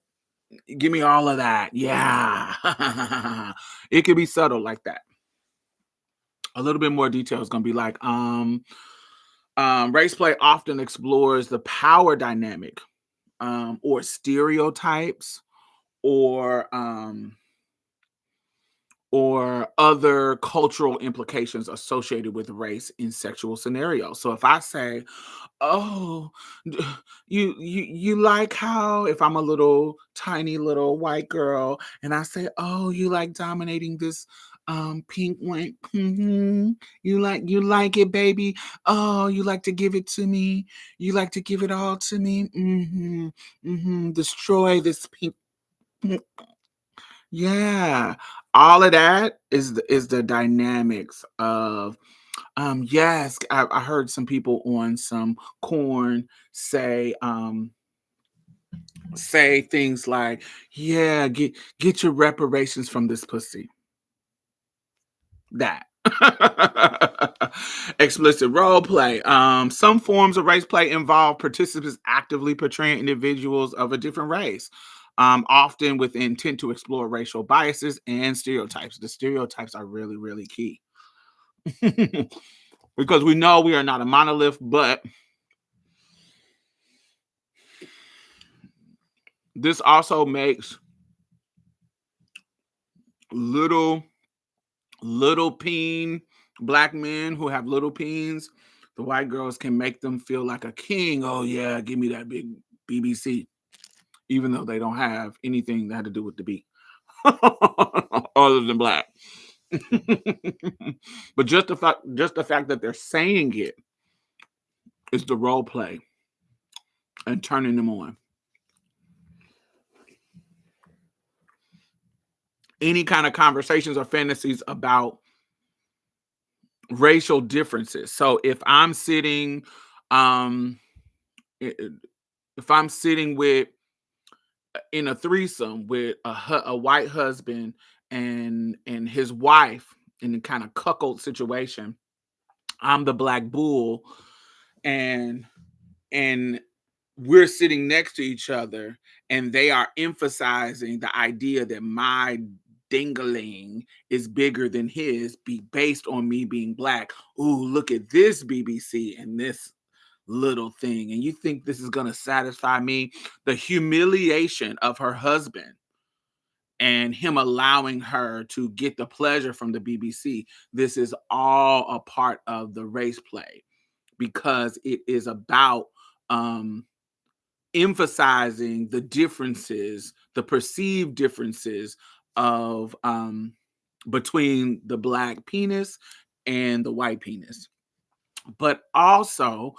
Give me all of that. Yeah. It could be subtle like that. A little bit more detail is going to be like, race play often explores the power dynamic, or stereotypes, or other cultural implications associated with race in sexual scenarios. So if I say, "Oh, you like how," if I'm a little tiny little white girl and I say, "Oh, you like dominating this pink one. You like it, baby. Oh, you like to give it to me. You like to give it all to me. Destroy this pink." Yeah, all of that is the dynamics of, yes, I heard some people on some corn say things like, "Yeah, get your reparations from this pussy." That. Explicit role play. Some forms of race play involve participants actively portraying individuals of a different race. often with the intent to explore racial biases and stereotypes. The stereotypes are really, really key because we know we are not a monolith, but this also makes little peen black men who have little peens, the white girls can make them feel like a king. Oh yeah, give me that big BBC, even though they don't have anything that had to do with the beat other than black. But just the fact that they're saying it is the role play and turning them on. Any kind of conversations or fantasies about racial differences. So if I'm sitting, um, if I'm sitting with in a threesome with a white husband and his wife in a kind of cuckold situation, I'm the black bull, and and we're sitting next to each other, and they are emphasizing the idea that my dingling is bigger than his, be based on me being black. Ooh, look at this BBC and this little thing. And you think this is going to satisfy me? The humiliation of her husband and him allowing her to get the pleasure from the BBC. This is all a part of the race play because it is about emphasizing the differences, the perceived differences of between the black penis and the white penis. But also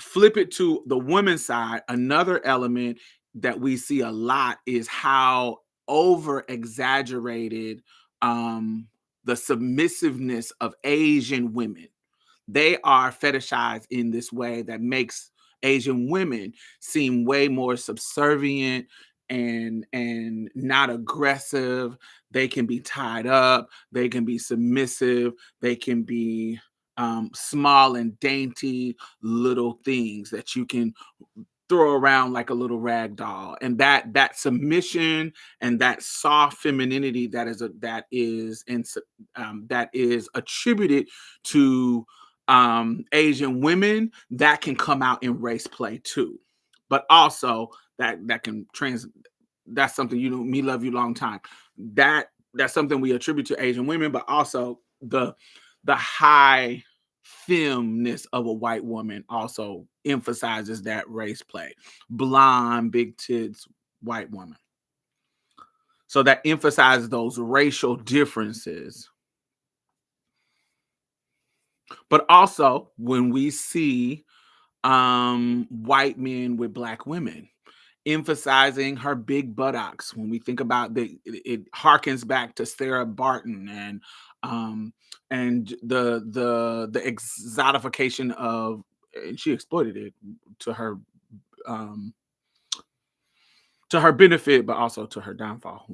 flip it to the women's side. Another element that we see a lot is how over exaggerated the submissiveness of Asian women. They are fetishized in this way that makes Asian women seem way more subservient and not aggressive. They can be tied up, they can be submissive, they can be small and dainty little things that you can throw around like a little rag doll. And that submission and that soft femininity that is attributed to Asian women, that can come out in race play too. But also that can that's something, you know, me love you long time. That's something we attribute to Asian women, but also the high femness of a white woman also emphasizes that race play. Blonde, big tits, white woman. So that emphasizes those racial differences. But also when we see white men with black women, emphasizing her big buttocks. When we think about it harkens back to Sarah Barton and the exotification of, and she exploited it to her um to her benefit, but also to her downfall.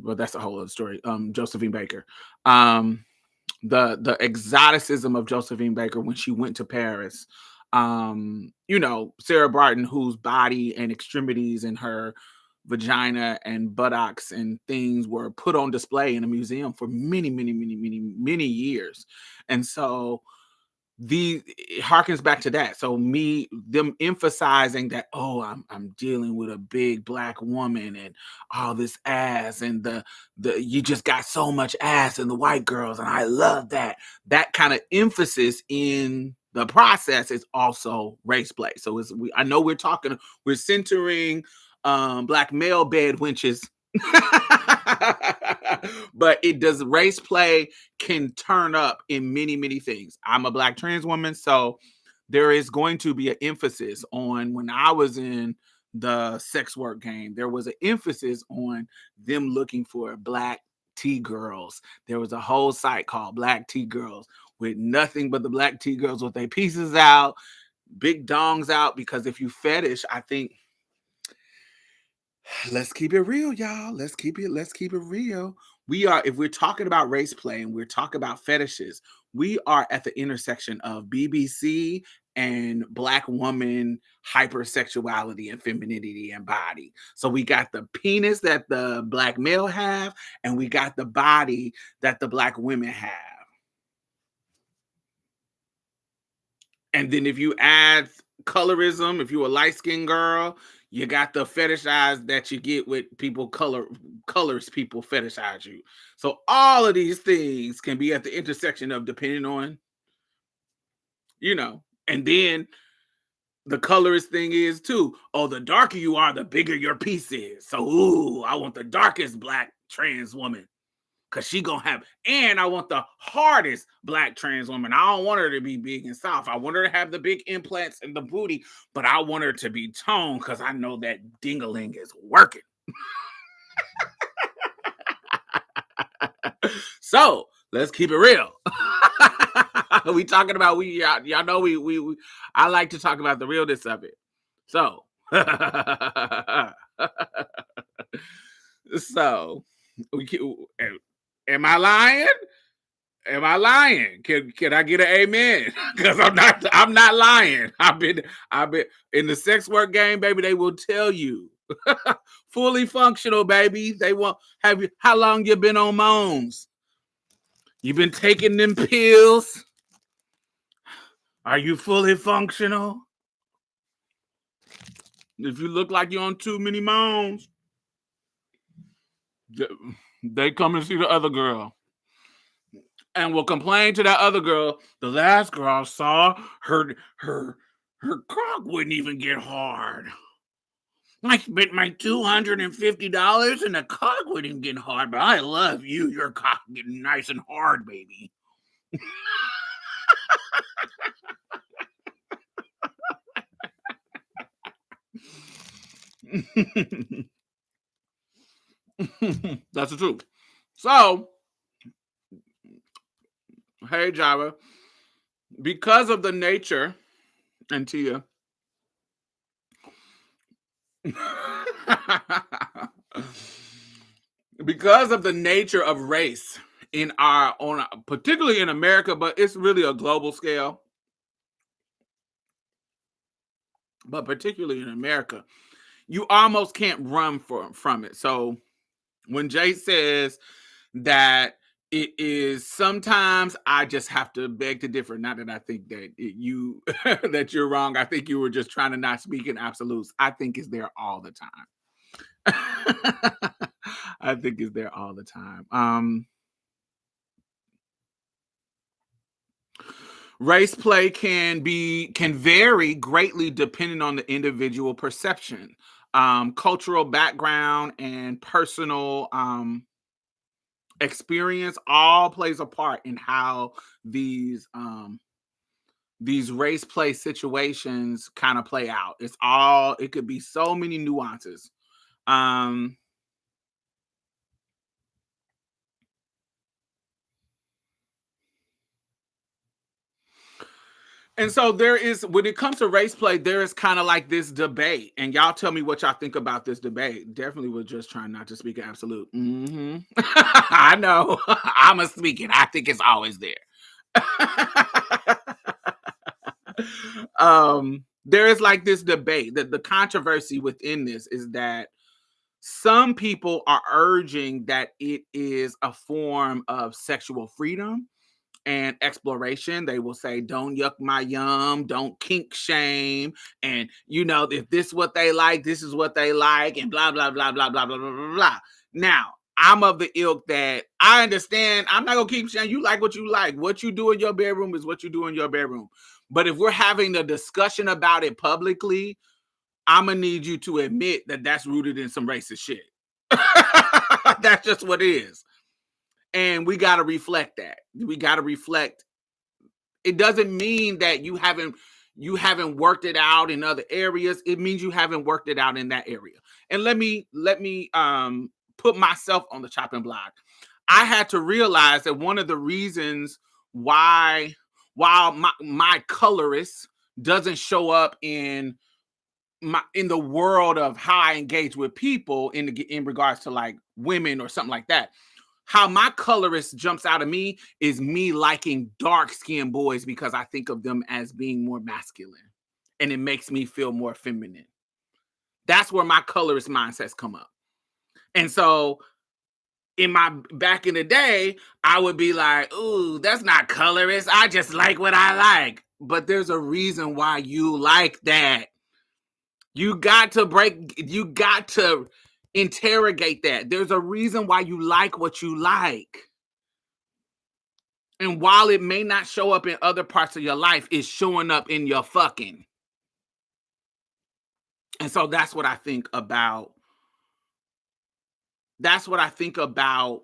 Well, that's a whole other story. Josephine Baker. The exoticism of Josephine Baker when she went to Paris. You know, Sarah Barton, whose body and extremities and her vagina and buttocks and things were put on display in a museum for many, many, many, many, many years. And so it harkens back to that. So them emphasizing that, oh, I'm dealing with a big black woman and all this ass, and the you just got so much ass in the white girls, and I love that. That kind of emphasis in the process is also race play. So I know we're centering black male bed wenches. But it does, race play can turn up in many, many things. I'm a black trans woman, so there is going to be an emphasis on, when I was in the sex work game, there was an emphasis on them looking for black T girls. There was a whole site called Black T Girls with nothing but the black T girls with their pieces out, big dongs out, because if you fetish, I think, let's keep it real, y'all. Let's keep it real. We are, if we're talking about race play and we're talking about fetishes, we are at the intersection of BBC and Black woman hypersexuality and femininity and body. So we got the penis that the Black male have, and we got the body that the Black women have. And then if you add colorism, if you're a light-skinned girl, you got the fetishize that you get with people colors people fetishize you. So all of these things can be at the intersection of depending on, and then the colorist thing is too. Oh, the darker you are, the bigger your piece is. So, ooh, I want the darkest Black trans woman. Cause she gonna have, and I want the hardest Black trans woman. I don't want her to be big and soft. I want her to have the big implants and the booty, but I want her to be toned because I know that dingaling is working. So let's keep it real. We talking about y'all know we I like to talk about the realness of it. So so am I lying? Am I lying? Can I get an amen? Because I'm not lying. I've been in the sex work game, baby. They will tell you. Fully functional, baby. They won't have you. How long you been on Moans? You been taking them pills? Are you fully functional? If you look like you're on too many Moans, they come and see the other girl. And will complain to that other girl. The last girl I saw, her cock wouldn't even get hard. I spent my $250 and the cock wouldn't get hard, but I love you. Your cock getting nice and hard, baby. That's the truth. So, hey Java, because of the nature, and Tia, because of the nature of race in our own, particularly in America, but it's really a global scale. But particularly in America, you almost can't run from it. So when Jay says that it is, sometimes I just have to beg to differ. Not that I think that you that you're wrong. I think you were just trying to not speak in absolutes. I think it's there all the time. I think it's there all the time. Race play can vary greatly depending on the individual perception, cultural background, and personal experience. All plays a part in how these race play situations kind of play out. It could be so many nuances. And so there is, when it comes to race play, there is kind of like this debate, and y'all tell me what y'all think about this debate. Definitely was just trying not to speak in absolute. I know. I'm a speaking. I think it's always there. There is like this debate, that the controversy within this is that some people are urging that it is a form of sexual freedom and exploration. They will say, don't yuck my yum, don't kink shame. And, if this is what they like, this is what they like, and blah, blah, blah, blah, blah, blah, blah, blah, blah. Now, I'm of the ilk that I understand. I'm not going to keep saying you like what you like. What you do in your bedroom is what you do in your bedroom. But if we're having a discussion about it publicly, I'm going to need you to admit that that's rooted in some racist shit. That's just what it is. And we got to reflect that. We got to reflect. It doesn't mean that you haven't worked it out in other areas. It means you haven't worked it out in that area. And let me put myself on the chopping block. I had to realize that one of the reasons why, while my colorist doesn't show up in the world of how I engage with people in regards to like women or something like that, how my colorist jumps out of me is me liking dark-skinned boys because I think of them as being more masculine, and it makes me feel more feminine. That's where my colorist mindsets come up. And so back in the day, I would be like, ooh, that's not colorist. I just like what I like. But there's a reason why you like that. You got to interrogate that. There's a reason why you like what you like. And while it may not show up in other parts of your life, it's showing up in your fucking. And so that's what I think about. That's what I think about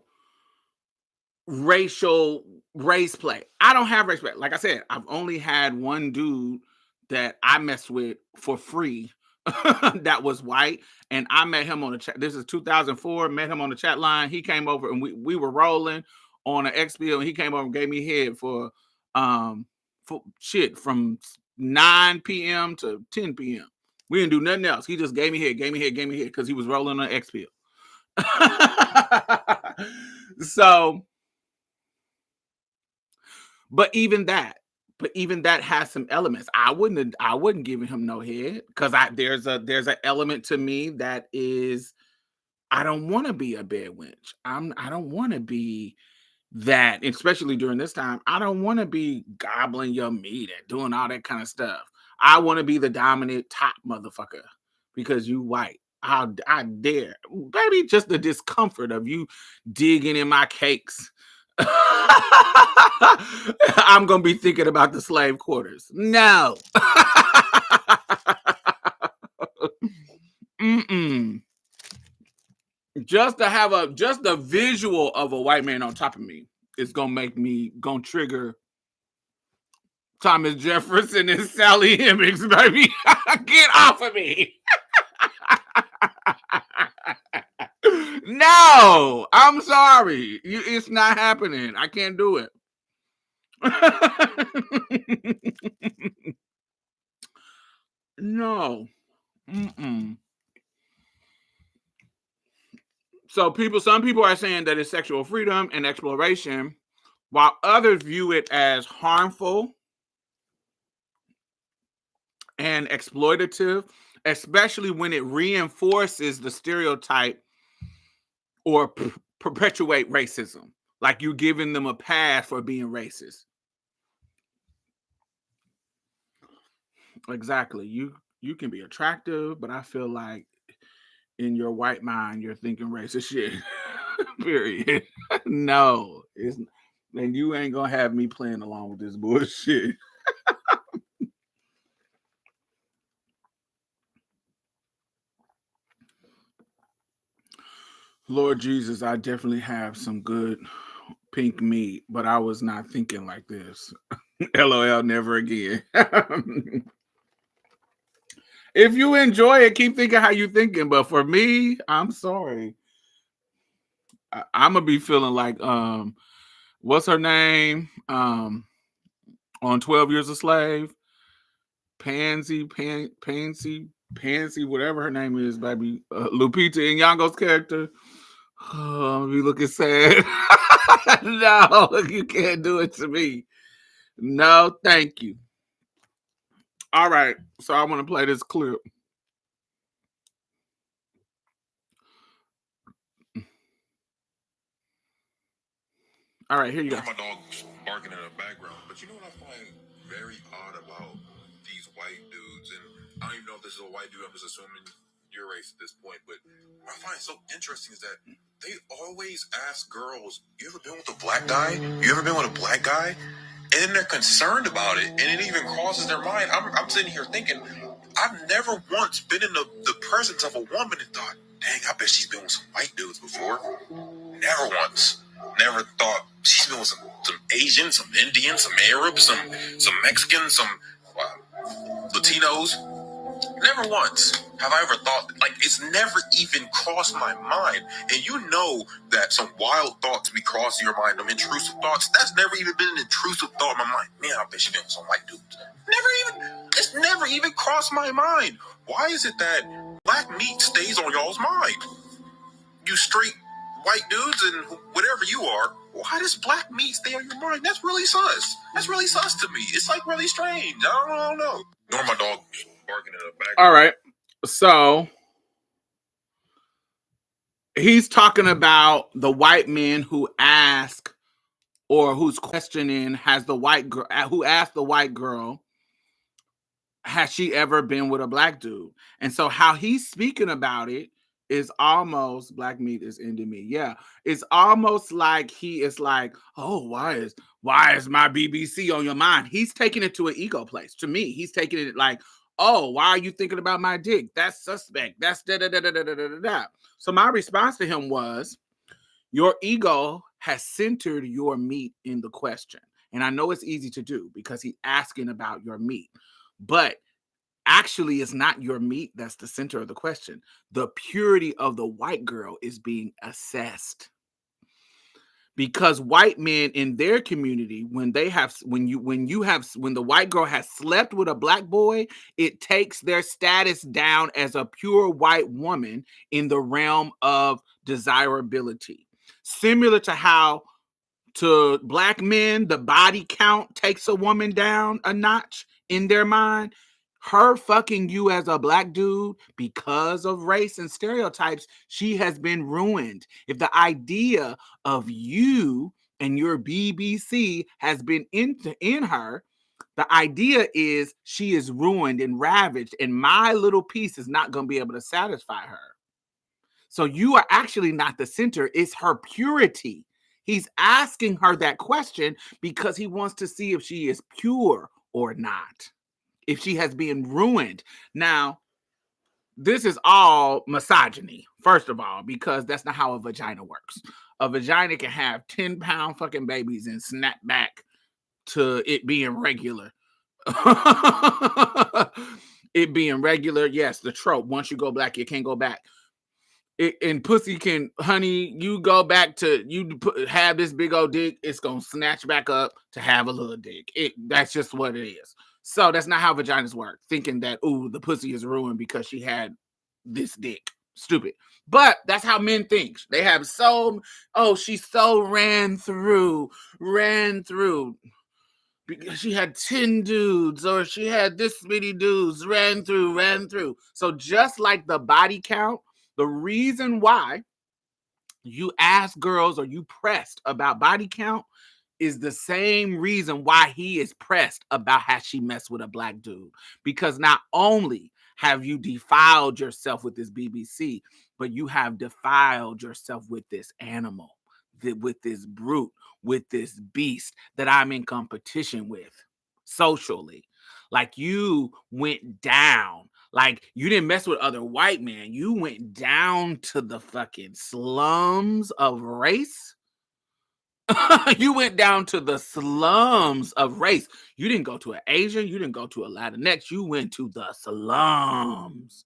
race play. I don't have race play. Like I said, I've only had one dude that I messed with for free that was white, and I met him on the chat. This is 2004. Met him on the chat line. He came over and we were rolling on an XPO, and he came over and gave me head for shit from 9 p.m. to 10 p.m. We didn't do nothing else. He just gave me head because he was rolling on XPO. So, but even that has some elements. I wouldn't give him no head because there's an element to me that is, I don't want to be a bedwench. I don't want to be that, especially during this time. I don't want to be gobbling your meat and doing all that kind of stuff. I want to be the dominant top motherfucker because you white. I dare, baby. Just the discomfort of you digging in my cakes. I'm gonna be thinking about the slave quarters. No. Mm-mm. Just the visual of a white man on top of me is gonna trigger Thomas Jefferson and Sally Hemings, baby. Get off of me. No, I'm sorry. It's not happening. I can't do it. No. Mm-mm. So some people are saying that it's sexual freedom and exploration, while others view it as harmful and exploitative, especially when it reinforces the stereotype or perpetuate racism. Like you're giving them a pass for being racist. Exactly. You can be attractive, but I feel like in your white mind, you're thinking racist shit. Period. No. And you ain't gonna have me playing along with this bullshit. Lord Jesus, I definitely have some good pink meat, but I was not thinking like this. LOL, never again. If you enjoy it, keep thinking how you thinking. But for me, I'm sorry. I'm gonna be feeling like what's her name? On 12 Years a Slave. Pansy, whatever her name is, baby. Lupita Nyong'o's character. Oh, you looking sad. No, you can't do it to me. No, thank you. All right, so I want to play this clip. All right, here you go. My dog's barking in the background, but you know what I find very odd about these white dudes, and I don't even know if this is a white dude, I'm just assuming your race at this point, but what I find so interesting is that they always ask girls, you ever been with a black guy? You ever been with a black guy? And then they're concerned about it, and it even crosses their mind. I'm sitting here thinking, I've never once been in the presence of a woman and thought, dang, I bet she's been with some white dudes before. Never once. Never thought she's been with some Asians, some Indians, some Arabs, some Mexicans, some Latinos. Never once have I ever thought, like, it's never even crossed my mind. And you know that some wild thoughts be crossing your mind, them intrusive thoughts, that's never even been an intrusive thought in my mind. Man, I bet she been with some white dudes. It's never even crossed my mind. Why is it that black meat stays on y'all's mind? You straight white dudes and whatever you are, why does black meat stay on your mind? That's really sus. That's really sus to me. It's like really strange. I don't know. Nor my dog barking in the background. All right. So he's talking about the white men who ask or who's questioning has the white girl who asked the white girl, has she ever been with a black dude? And so how he's speaking about it is almost black meat is into me. Yeah. It's almost like he is like, oh, why is my BBC on your mind? He's taking it to an ego place. To me, he's taking it like, oh, why are you thinking about my dick? That's suspect. That's da da da da da da da da. So my response to him was, your ego has centered your meat in the question. And I know it's easy to do because he's asking about your meat. But actually, it's not your meat that's the center of the question. The purity of the white girl is being assessed. Because white men in their community, when the white girl has slept with a black boy, it takes their status down as a pure white woman in the realm of desirability. Similar to how to black men, the body count takes a woman down a notch in their mind. Her fucking you as a black dude, because of race and stereotypes, she has been ruined. If the idea of you and your BBC has been in her, the idea is she is ruined and ravaged, and my little piece is not going to be able to satisfy her. So you are actually not the center. It's her purity. He's asking her that question because he wants to see if she is pure or not, if she has been ruined. Now, this is all misogyny, first of all, because that's not how a vagina works. A vagina can have 10-pound fucking babies and snap back to it being regular. It being regular, yes, the trope. Once you go black, you can't go back. And pussy can, honey, you go back to have this big old dick, it's gonna snatch back up to have a little dick. That's just what it is. So that's not how vaginas work. Thinking that, ooh, the pussy is ruined because she had this dick. Stupid. But that's how men think. They have she so ran through. Because she had 10 dudes, or she had this many dudes, ran through. So just like the body count, the reason why you ask girls or you pressed about body count is the same reason why he is pressed about how she messed with a black dude. Because not only have you defiled yourself with this BBC, but you have defiled yourself with this animal, with this brute, with this beast that I'm in competition with socially. Like, you went down. Like, you didn't mess with other white men. You went down to the fucking slums of race. You went down to the slums of race. You didn't go to an Asian. You didn't go to a Latinx. You went to the slums.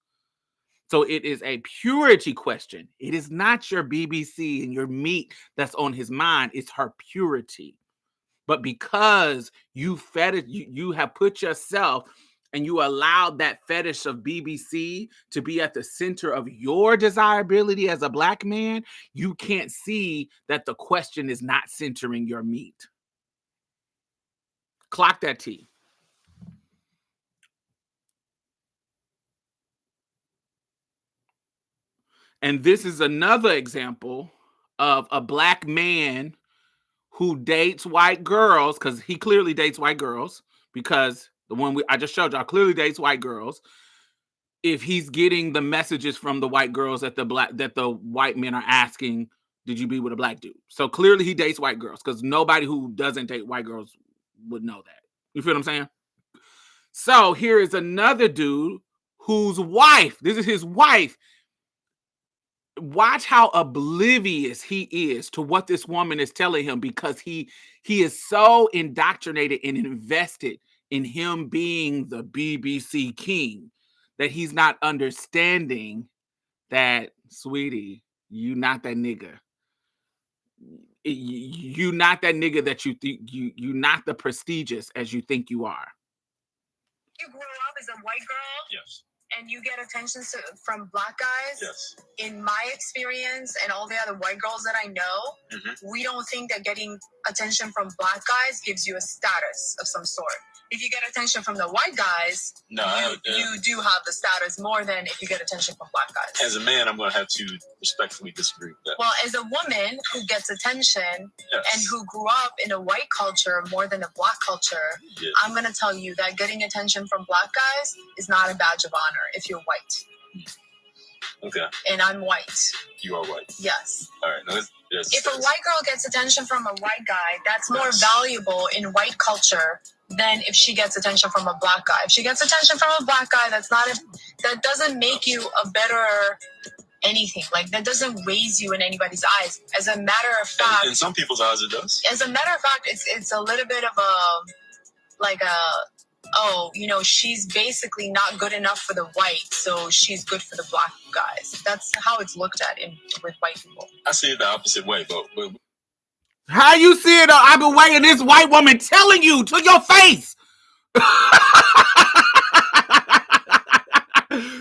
So it is a purity question. It is not your BBC and your meat that's on his mind. It's her purity. But because you have put yourself and you allowed that fetish of BBC to be at the center of your desirability as a black man, you can't see that the question is not centering your meat. Clock that T. And this is another example of a black man who dates white girls, because he clearly dates white girls, because the one I just showed y'all clearly dates white girls. If he's getting the messages from the white girls that the white men are asking, did you be with a black dude? So clearly he dates white girls, because nobody who doesn't date white girls would know that. You feel what I'm saying? So here is another dude whose wife, this is his wife. Watch how oblivious he is to what this woman is telling him, because he is so indoctrinated and invested in him being the BBC king that he's not understanding that, sweetie, you not that nigga. You not that nigga that you think you not the prestigious as you think you are. You grew up as a white girl? Yes. and you get attention from black guys, yes, in my experience and all the other white girls that I know, we don't think that getting attention from black guys gives you a status of some sort. If you get attention from the white guys, you do have the status more than if you get attention from black guys. As a man, I'm going to have to respectfully disagree with that. Well, as a woman who gets attention, yes, and who grew up in a white culture more than a black culture, yes, I'm going to tell you that getting attention from black guys is not a badge of honor if you're white. Okay. And I'm white. You are white. Yes. All right. No, if a white girl gets attention from a white guy, that's more valuable in white culture than if she gets attention from a black guy. If she gets attention from a black guy, that doesn't make you a better anything. Like, that doesn't raise you in anybody's eyes. As a matter of fact, in some people's eyes, it does. As a matter of fact, it's a little bit of she's basically not good enough for the white, so she's good for the black guys. That's how it's looked at with white people. I see it the opposite way, but how you see it? I've been waiting this white woman telling you to your face.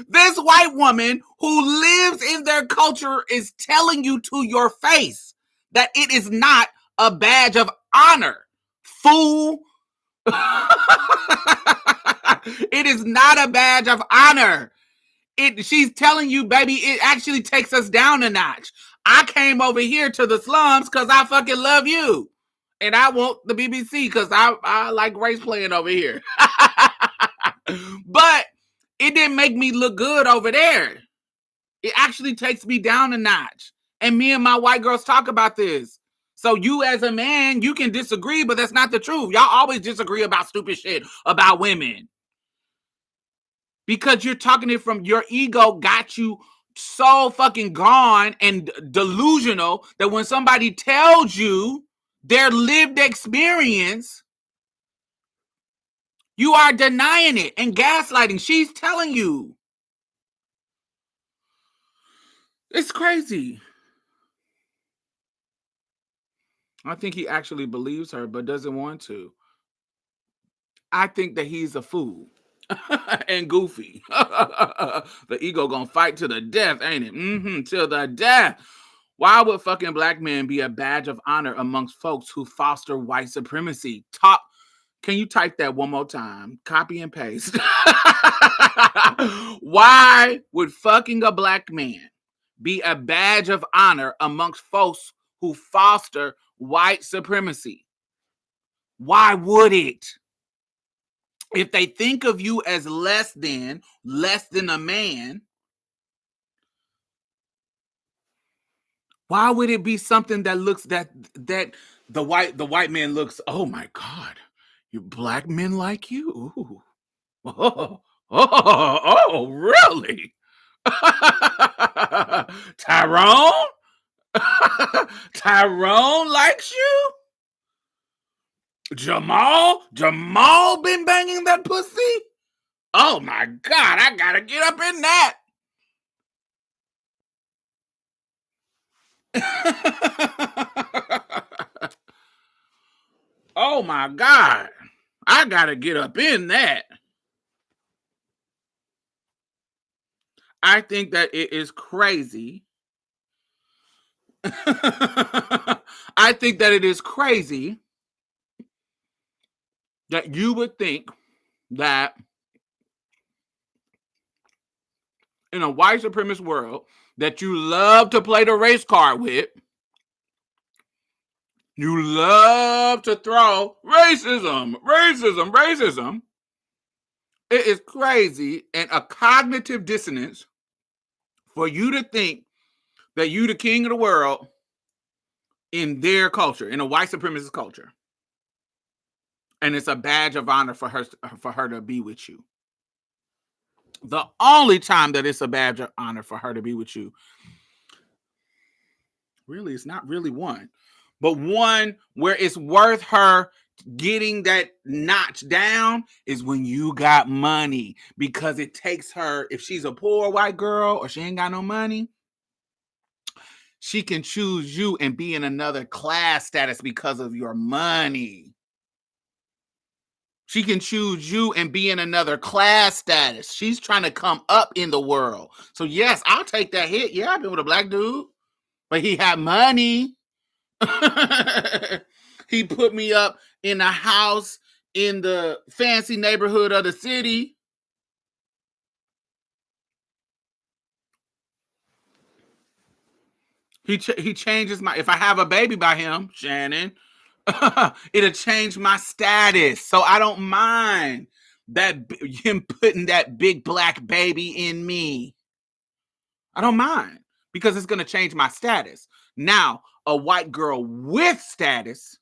This white woman who lives in their culture is telling you to your face that it is not a badge of honor, fool. It is not a badge of honor. She's telling you, baby, it actually takes us down a notch. I came over here to the slums because I fucking love you. And I want the BBC because I like race playing over here. But it didn't make me look good over there. It actually takes me down a notch. And me and my white girls talk about this. So you as a man, you can disagree, but that's not the truth. Y'all always disagree about stupid shit about women. Because you're talking it from your ego got you so fucking gone and delusional that when somebody tells you their lived experience, you are denying it and gaslighting. She's telling you. It's crazy. I think he actually believes her, but doesn't want to. I think that he's a fool and goofy. The ego gonna fight to the death, ain't it? Till the death. Why would fucking black men be a badge of honor amongst folks who foster white supremacy? Can you type that one more time? Copy and paste. Why would fucking a black man be a badge of honor amongst folks who foster white supremacy? Why would it? If they think of you as less than a man, why would it be something that looks that the white man looks, oh my God, you black men like you? Ooh. Oh, really? Tyrone? Tyrone likes you? Jamal been banging that pussy? Oh my God, I gotta get up in that. Oh my God, I gotta get up in that. I think that it is crazy. I think that it is crazy that you would think that in a white supremacist world that you love to play the race card with, you love to throw racism. It is crazy and a cognitive dissonance for you to think that you the king of the world in their culture, in a white supremacist culture. And it's a badge of honor for her to be with you. The only time that it's a badge of honor for her to be with you, really, it's not really one, but one where it's worth her getting that notch down is when you got money, because it takes her, if she's a poor white girl or she ain't got no money, she can choose you and be in another class status because of your money. She can choose you and be in another class status. She's trying to come up in the world. So yes, I'll take that hit. Yeah, I've been with a black dude, but he had money. He put me up in a house in the fancy neighborhood of the city. He changes my, if I have a baby by him, Shannon, it'll change my status. So I don't mind that him putting that big black baby in me. I don't mind because it's going to change my status. Now, a white girl with status,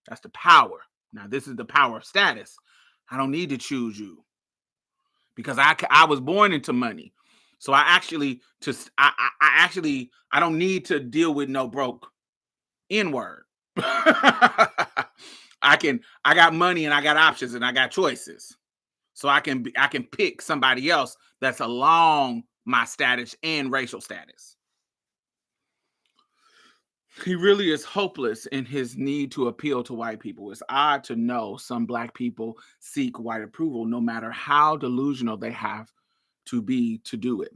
that's the power. Now, this is the power of status. I don't need to choose you because I was born into money. So I don't need to deal with no broke N-word. I got money and I got options and I got choices. So I can pick somebody else that's along my status and racial status. He really is hopeless in his need to appeal to white people. It's odd to know some black people seek white approval no matter how delusional they have to be to do it.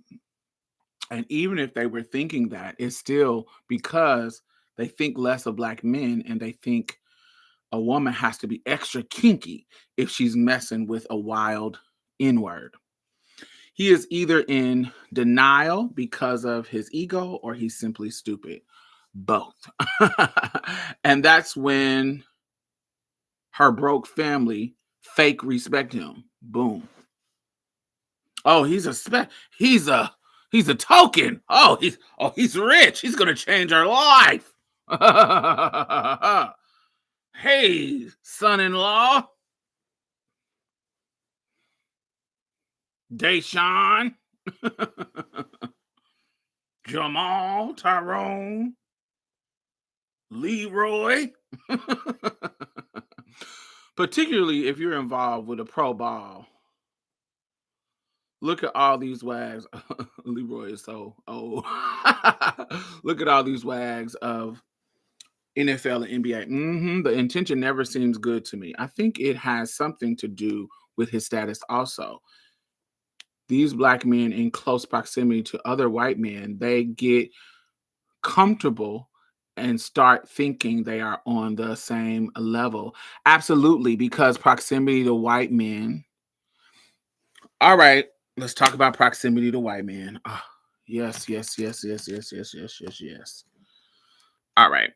And even if they were thinking that, it's still because they think less of black men and they think a woman has to be extra kinky if she's messing with a wild N-word. He is either in denial because of his ego or he's simply stupid. Both. And that's when her broke family fake respect him. Boom. Oh, he's a token. Oh, he's rich. He's gonna change our life. Hey, son-in-law. Deshaun. Jamal, Tyrone, Leroy. Particularly if you're involved with a pro ball. Look at all these wags. Leroy is so old. Look at all these wags of NFL and NBA. The intention never seems good to me. I think it has something to do with his status also. These black men in close proximity to other white men, they get comfortable and start thinking they are on the same level. Absolutely, because proximity to white men. All right, let's talk about proximity to white men. Oh, yes. All right.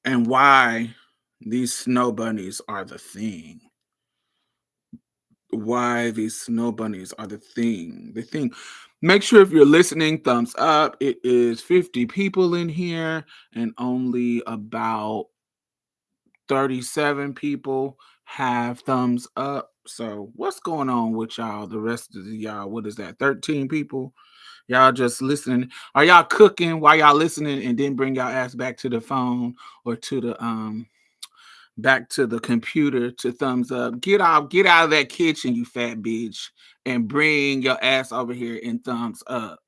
And why these snow bunnies are the thing. Why these snow bunnies are the thing. The thing. Make sure if you're listening, thumbs up. It is 50 people in here and only about 37 people have thumbs up. So what's going on with y'all? The rest of y'all, what is that? 13 people? Y'all just listening. Are y'all cooking while y'all listening and then bring y'all ass back to the phone or to the back to the computer to thumbs up? Get out of that kitchen, you fat bitch, and bring your ass over here and thumbs up.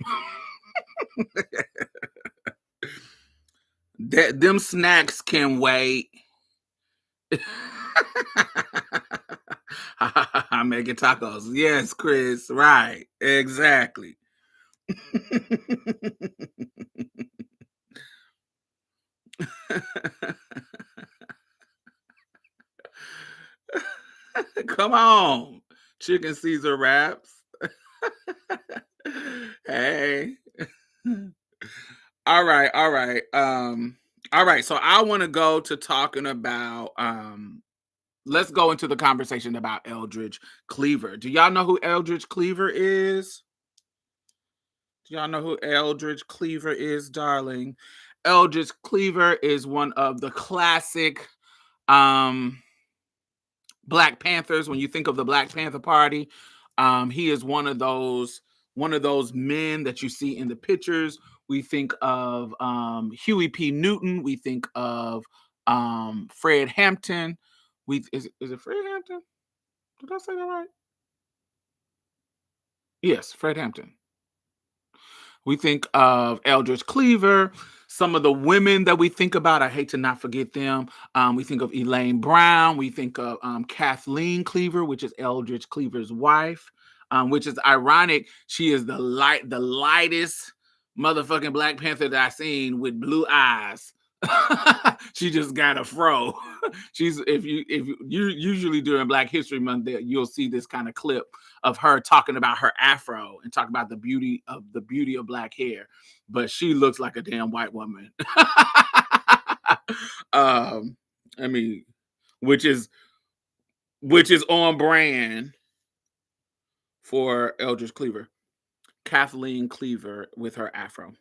Them snacks can wait. I'm making tacos. Yes, Chris. Right. Exactly. Come on. Chicken Caesar wraps. Hey. All right. All right. So I want to go to talking about let's go into the conversation about Eldridge Cleaver. Do y'all know who Eldridge Cleaver is? Do y'all know who Eldridge Cleaver is, darling? Eldridge Cleaver is one of the classic Black Panthers. When you think of the Black Panther Party, he is one of those men that you see in the pictures. We think of Huey P. Newton. We think of Fred Hampton. Is it Fred Hampton? Did I say that right? Yes, Fred Hampton. We think of Eldridge Cleaver. some of the women that we think about, I hate to not forget them. We think of Elaine Brown. We think of Kathleen Cleaver, which is Eldridge Cleaver's wife, which is ironic. She is the lightest motherfucking Black Panther that I've seen with blue eyes. She just got a fro. She's if you usually during Black History Month, you'll see this kind of clip of her talking about her afro and talk about the beauty of Black hair, but she looks like a damn white woman. I mean, which is on brand for Eldridge Cleaver. Kathleen Cleaver with her afro.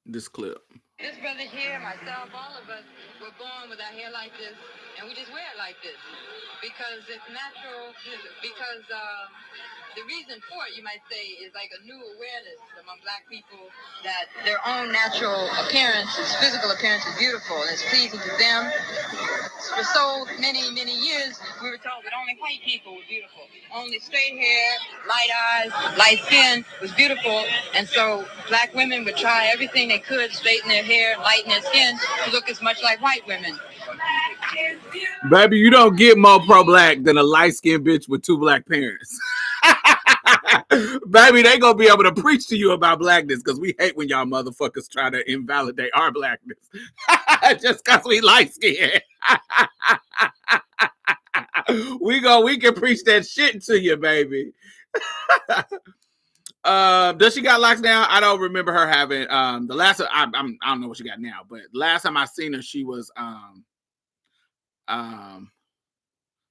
This clip. This brother here, myself, all of us were born with our hair like this, and we just wear it like this because it's natural. Because the reason for it, you might say, is like a new awareness among Black people that their own natural appearance, physical appearance, is beautiful and it's pleasing to them. For so many years, we were told that only white people were beautiful. Only straight hair, light eyes, light skin was beautiful. And so Black women would try everything they could, straighten their hair, lighten their skin, to look as much like white women. Baby, you don't get more pro-Black than a light-skinned bitch with two Black parents. Baby, they gonna be able to preach to you about Blackness because we hate when y'all motherfuckers try to invalidate our Blackness just because we light-skinned. We can preach that shit to you, baby. Does she got locks now? I don't remember her having the last I don't know what she got now, but last time I seen her, she was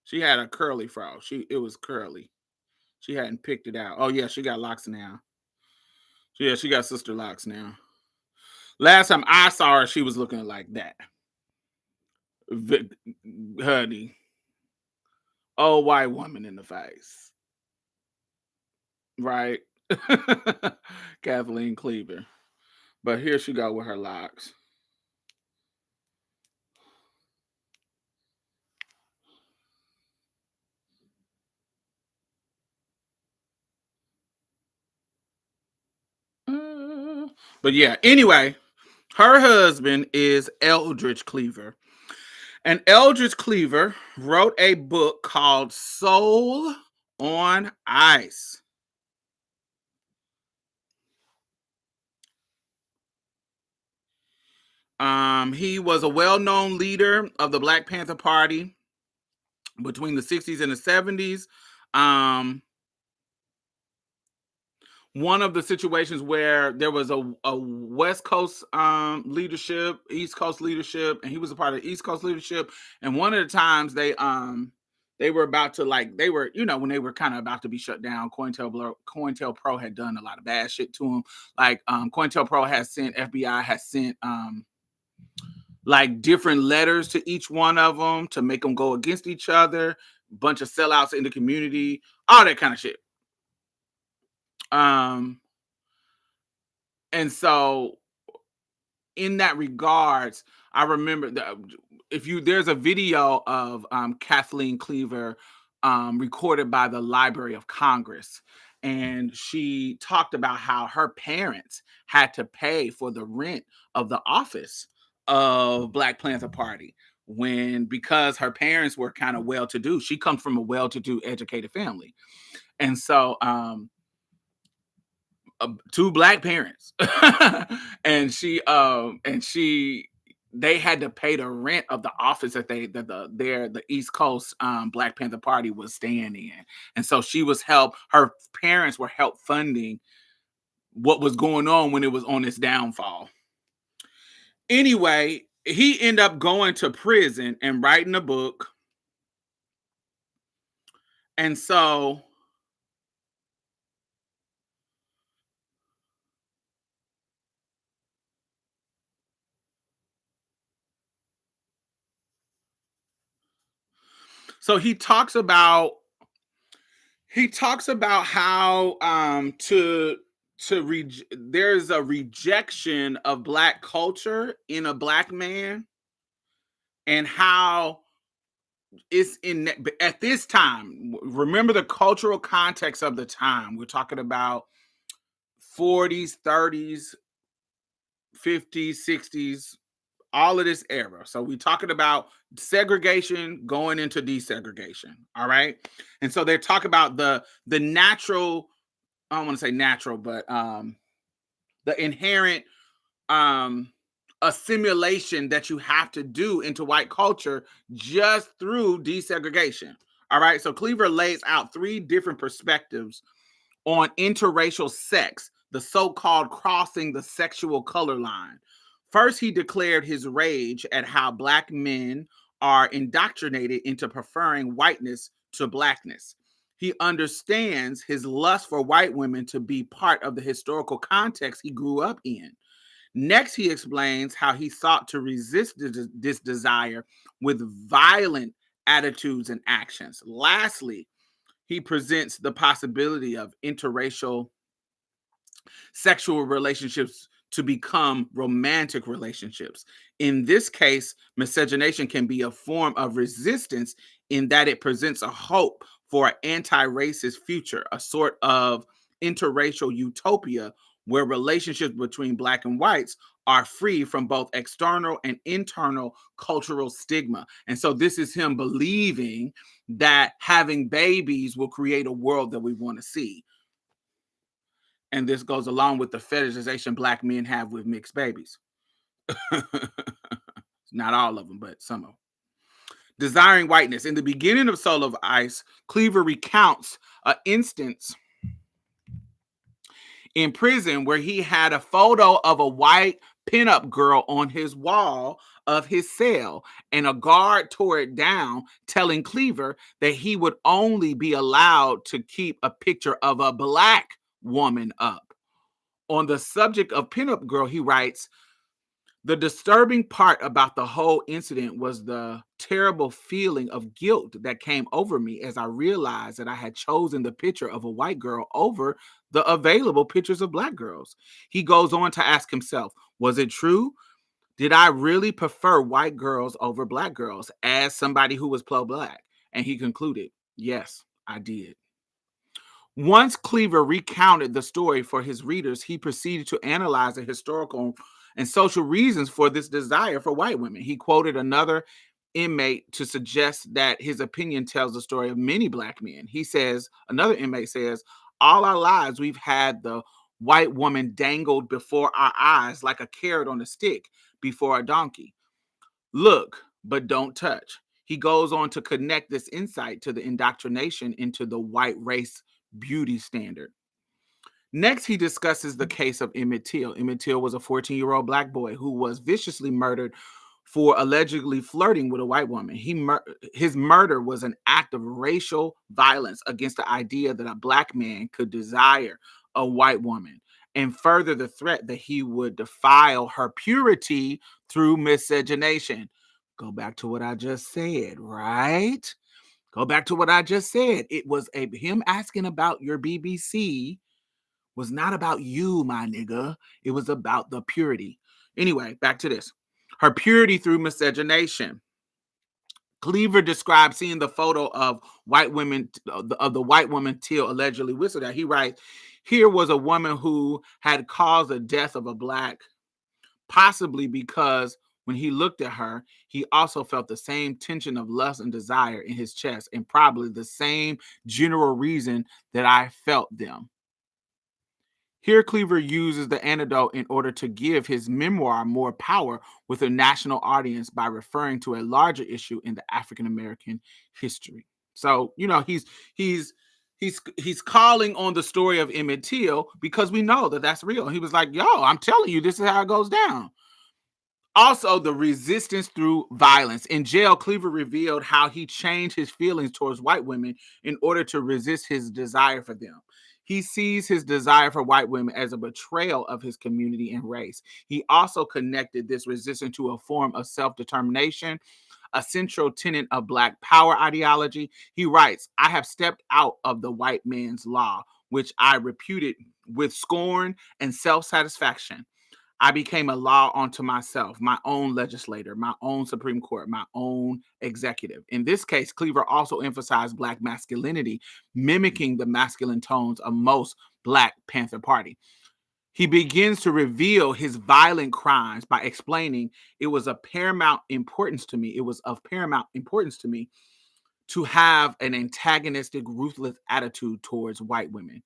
she had a curly fro. It was curly. She hadn't picked it out. Oh yeah, she got locks now. Yeah, she got sister locks now. Last time I saw her, she was looking like that. Honey. Old white woman in the face. Right? Kathleen Cleaver. But here she go with her locks. But yeah, anyway, her husband is Eldridge Cleaver. And Eldridge Cleaver wrote a book called Soul on Ice. He was a well-known leader of the Black Panther Party between the 60s and the 70s. One of the situations where there was a West Coast leadership, East Coast leadership, and he was a part of the East Coast leadership. And one of the times they were about to when they were kind of about to be shut down, COINTELPRO had done a lot of bad shit to them. Like COINTELPRO FBI has sent like different letters to each one of them to make them go against each other, bunch of sellouts in the community, all that kind of shit. And so in that regards, I remember that there's a video of Kathleen Cleaver recorded by the Library of Congress, and she talked about how her parents had to pay for the rent of the office of Black Panther Party because her parents were kind of well-to-do. She comes from a well-to-do, educated family, and so two Black parents, and they had to pay the rent of the office that the East Coast Black Panther Party was staying in, and so her parents were help funding what was going on when it was on its downfall. Anyway, he ended up going to prison and writing a book, and so he talks about how there's a rejection of Black culture in a Black man, and how it's at this time. Remember the cultural context of the time. We're talking about 40s, 30s, 50s, 60s, all of this era. So we're talking about segregation going into desegregation. All right. And so they're talking about the natural, I don't want to say natural, but the inherent assimilation that you have to do into white culture just through desegregation. All right. So Cleaver lays out 3 different perspectives on interracial sex, the so-called crossing the sexual color line. First, he declared his rage at how Black men are indoctrinated into preferring whiteness to Blackness. He understands his lust for white women to be part of the historical context he grew up in. Next, he explains how he sought to resist this desire with violent attitudes and actions. Lastly, he presents the possibility of interracial sexual relationships to become romantic relationships. In this case, miscegenation can be a form of resistance in that it presents a hope for an anti-racist future, a sort of interracial utopia where relationships between Black and whites are free from both external and internal cultural stigma. And so this is him believing that having babies will create a world that we want to see. And this goes along with the fetishization Black men have with mixed babies. Not all of them, but some of them. Desiring whiteness. In the beginning of Soul of Ice, Cleaver recounts an instance in prison where he had a photo of a white pinup girl on his wall of his cell, and a guard tore it down, telling Cleaver that he would only be allowed to keep a picture of a Black woman up. On the subject of pinup girl, he writes, the disturbing part about the whole incident was the terrible feeling of guilt that came over me as I realized that I had chosen the picture of a white girl over the available pictures of Black girls. He goes on to ask himself, was it true? Did I really prefer white girls over Black girls as somebody who was pro-Black? And he concluded, yes, I did. Once Cleaver recounted the story for his readers, he proceeded to analyze the historical and social reasons for this desire for white women. He quoted another inmate to suggest that his opinion tells the story of many Black men. He says, another inmate says, all our lives we've had the white woman dangled before our eyes like a carrot on a stick before a donkey. Look, but don't touch. He goes on to connect this insight to the indoctrination into the white race beauty standard. Next, he discusses the case of Emmett Till. Emmett Till was a 14-year-old Black boy who was viciously murdered for allegedly flirting with a white woman. His murder was an act of racial violence against the idea that a Black man could desire a white woman, and further the threat that he would defile her purity through miscegenation. Go back to what I just said, right? Go back to what I just said. It was him asking about your BBC was not about you, my nigga. It was about the purity. Anyway, back to this. Her purity through miscegenation. Cleaver described seeing the photo of white women, of the white woman Till allegedly whistled at. He writes, here was a woman who had caused the death of a Black, possibly because when he looked at her, he also felt the same tension of lust and desire in his chest, and probably the same general reason that I felt them. Here, Cleaver uses the antidote in order to give his memoir more power with a national audience by referring to a larger issue in the African American history. So, you know, he's calling on the story of Emmett Till because we know that that's real. He was like, yo, I'm telling you, this is how it goes down. Also, the resistance through violence. In jail, Cleaver revealed how he changed his feelings towards white women in order to resist his desire for them. He sees his desire for white women as a betrayal of his community and race. He also connected this resistance to a form of self-determination, a central tenet of Black power ideology. He writes, I have stepped out of the white man's law, which I reputed with scorn and self-satisfaction. I became a law unto myself, my own legislator, my own Supreme Court, my own executive. In this case, Cleaver also emphasized Black masculinity, mimicking the masculine tones of most Black Panther Party. He begins to reveal his violent crimes by explaining it was of paramount importance to me. It was of paramount importance to me to have an antagonistic, ruthless attitude towards white women.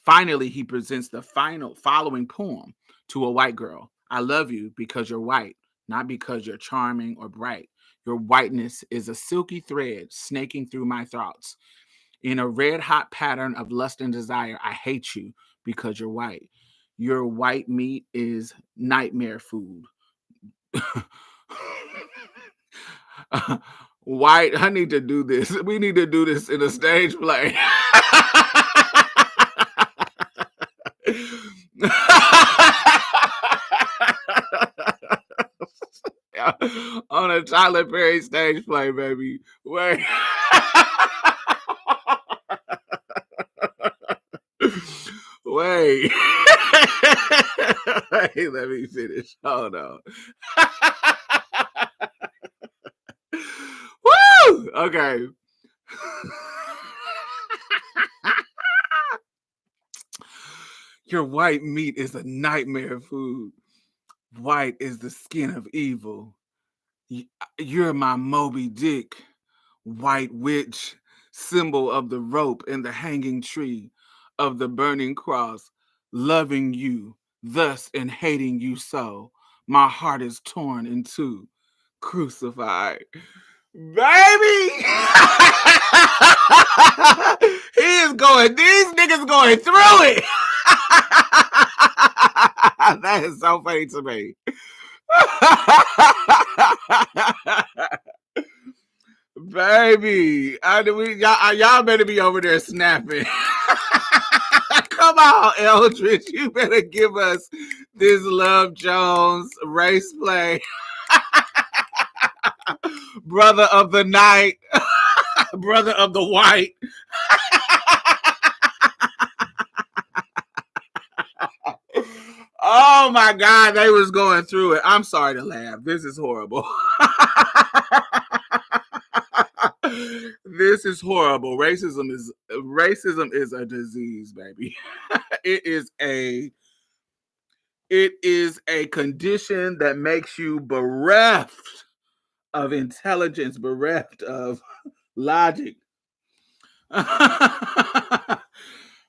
Finally, he presents the following poem to a white girl. I love you because you're white, not because you're charming or bright. Your whiteness is a silky thread snaking through my thoughts. In a red hot pattern of lust and desire, I hate you because you're white. Your white meat is nightmare food. White, I need to do this. We need to do this in a stage play. On a Tyler Perry stage play, baby. Wait. Wait. Wait, let me finish. Hold on. Woo! Okay. Your white meat is a nightmare food. White is the skin of evil. You're my Moby Dick, white witch, symbol of the rope and the hanging tree, of the burning cross, loving you, thus and hating you so. My heart is torn in two, crucified. Baby! These niggas going through it. That is so funny to me. Baby, y'all better be over there snapping. Come on, Eldridge, you better give us this Love Jones race play. Brother of the night, brother of the white. Oh my God, they was going through it. I'm sorry to laugh. This is horrible. This is horrible. Racism is a disease, baby. It is a condition that makes you bereft of intelligence, bereft of logic.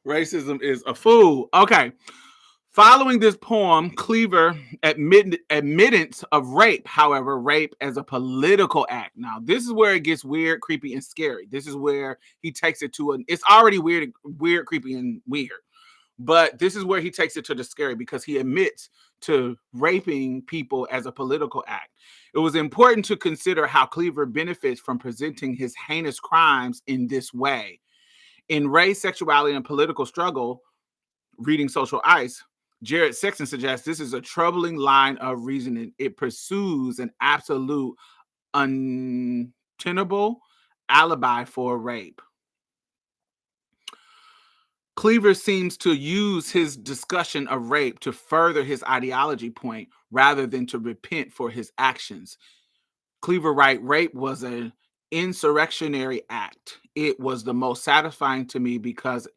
Racism is a fool. Okay. Following this poem, Cleaver admittance of rape, however, rape as a political act. Now, this is where it gets weird, creepy, and scary. This is where he takes it to it's already weird, creepy, and weird. But this is where he takes it to the scary because he admits to raping people as a political act. It was important to consider how Cleaver benefits from presenting his heinous crimes in this way. In Race, Sexuality, and Political Struggle, reading Social Ice, Jared Sexton suggests this is a troubling line of reasoning. It pursues an absolute untenable alibi for rape. Cleaver seems to use his discussion of rape to further his ideology point rather than to repent for his actions. Cleaver writes, rape was an insurrectionary act. It was the most satisfying to me because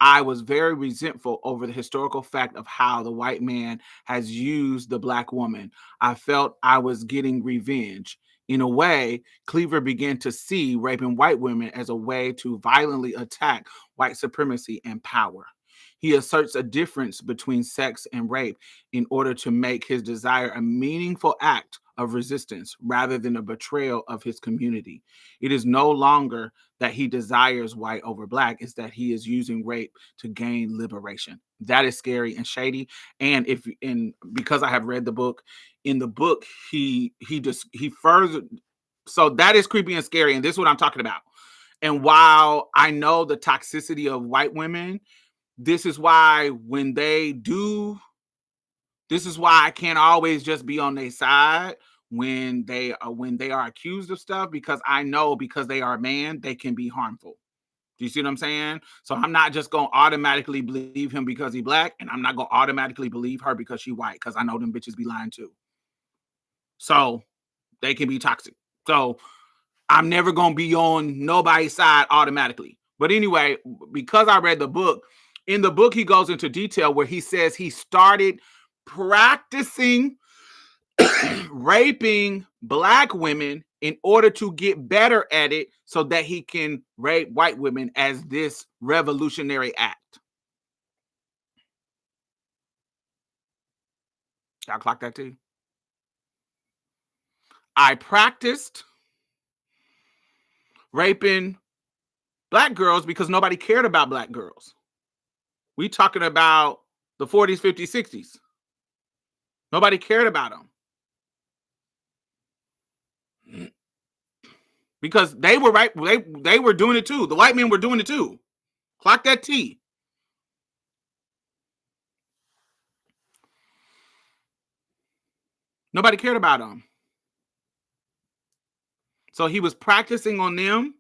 I was very resentful over the historical fact of how the white man has used the black woman. I felt I was getting revenge. In a way, Cleaver began to see raping white women as a way to violently attack white supremacy and power. He asserts a difference between sex and rape in order to make his desire a meaningful act of resistance rather than a betrayal of his community. It is no longer that he desires white over black, it's that he is using rape to gain liberation. That is scary and shady. And because I have read the book, in the book, he further, so that is creepy and scary. And this is what I'm talking about. And while I know the toxicity of white women, this is why I can't always just be on their side when they are accused of stuff, because I know because they are a man, they can be harmful. Do you see what I'm saying? So I'm not just going to automatically believe him because he's black, and I'm not going to automatically believe her because she's white, because I know them bitches be lying too. So they can be toxic. So I'm never going to be on nobody's side automatically. But anyway, because I read the book, In the book, he goes into detail where he says he started practicing raping black women in order to get better at it so that he can rape white women as this revolutionary act. Y'all clock that too? I practiced raping black girls because nobody cared about black girls. We talking about the 40s, 50s, 60s. Nobody cared about them. Because they were right, they were doing it too. The white men were doing it too. Clock that T. Nobody cared about them. So he was practicing on them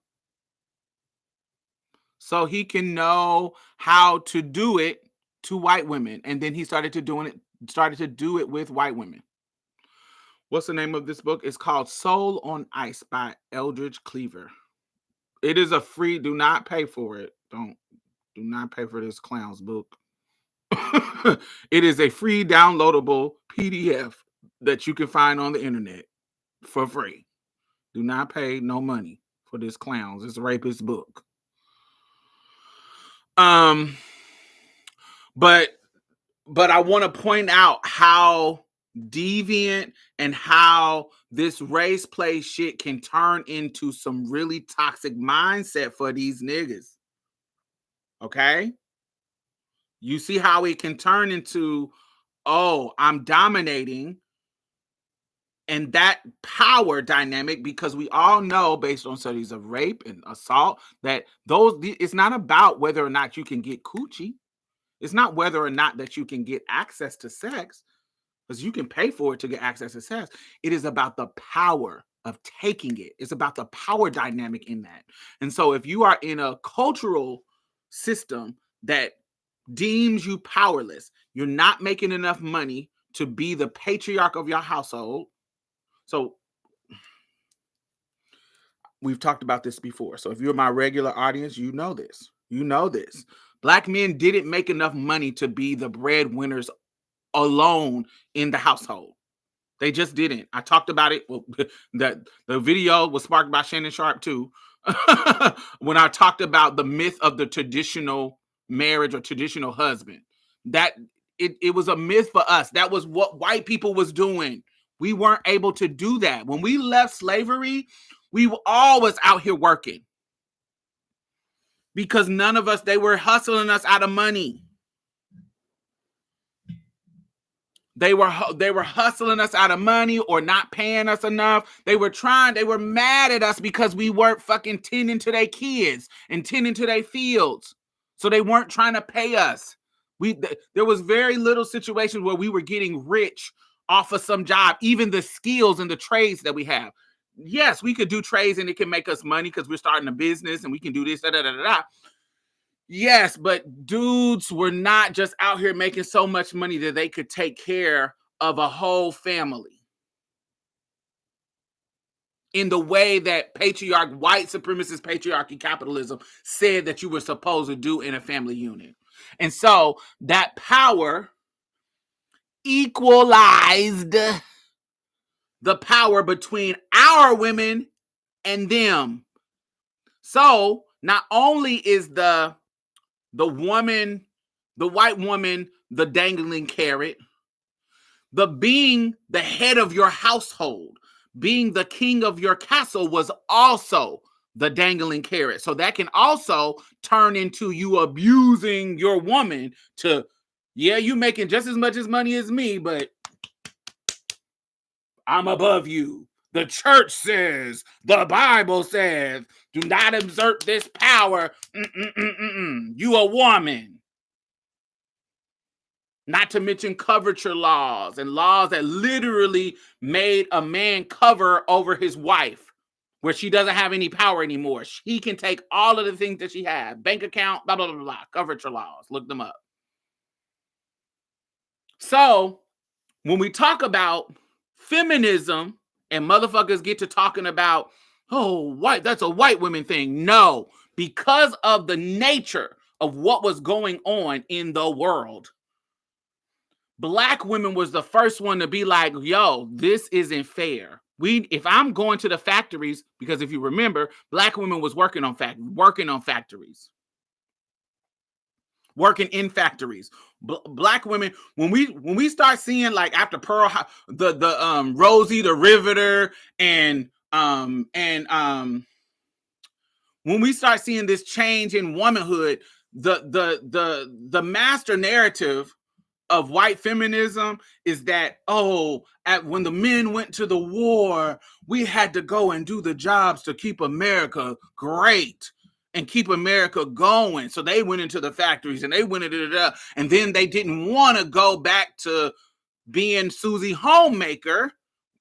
so he can know how to do it to white women. And then he started to do it with white women. What's the name of this book? It's called Soul on Ice by Eldridge Cleaver. It is a free, do not pay for it. Do not pay for this clown's book. It is a free downloadable PDF that you can find on the internet for free. Do not pay no money for this clown's. It's a rapist book. But I want to point out how deviant and how this race play shit can turn into some really toxic mindset for these niggas. Okay? You see how it can turn into, oh, I'm dominating, and that power dynamic, because we all know based on studies of rape and assault that it's not about whether or not you can get coochie. It's not whether or not that you can get access to sex, because you can pay for it to get access to sex. It is about the power of taking it. It's about the power dynamic in that. And so if you are in a cultural system that deems you powerless, you're not making enough money to be the patriarch of your household. So we've talked about this before. So if you're my regular audience, you know this. You know this. Black men didn't make enough money to be the breadwinners alone in the household. They just didn't. I talked about it. Well, the video was sparked by Shannon Sharpe too. When I talked about the myth of the traditional marriage or traditional husband, that it was a myth for us. That was what white people was doing. We weren't able to do that. When we left slavery, we were always out here working because none of us, they were hustling us out of money. They were hustling us out of money or not paying us enough. They were mad at us because we weren't fucking tending to their kids and tending to their fields. So they weren't trying to pay us. There was very little situations where we were getting rich off of some job, even the skills and the trades that we have. Yes, we could do trades and it can make us money because we're starting a business and we can do this, Yes, but dudes were not just out here making so much money that they could take care of a whole family in the way that white supremacist patriarchy capitalism said that you were supposed to do in a family unit. And so that power equalized the power between our women and them. So not only is the white woman, the dangling carrot, being the head of your household, being the king of your castle was also the dangling carrot. So that can also turn into you abusing your woman to, yeah, you making just as much as money as me, but I'm above you. The church says, the Bible says, do not exert this power. You a woman. Not to mention coverture laws and laws that literally made a man cover over his wife, where she doesn't have any power anymore. He can take all of the things that she has, bank account, blah, blah, blah, blah, coverture laws. Look them up. So when we talk about feminism and motherfuckers get to talking about, oh, that's a white women thing. No, because of the nature of what was going on in the world, Black women was the first one to be like, yo, this isn't fair. If I'm going to the factories, because if you remember, Black women was working in factories. Black women, when we start seeing, like, after the Rosie the Riveter and when we start seeing this change in womanhood, the master narrative of white feminism is that, when the men went to the war, we had to go and do the jobs to keep America great and keep America going. So they went into the factories and they went into and then they didn't want to go back to being Susie Homemaker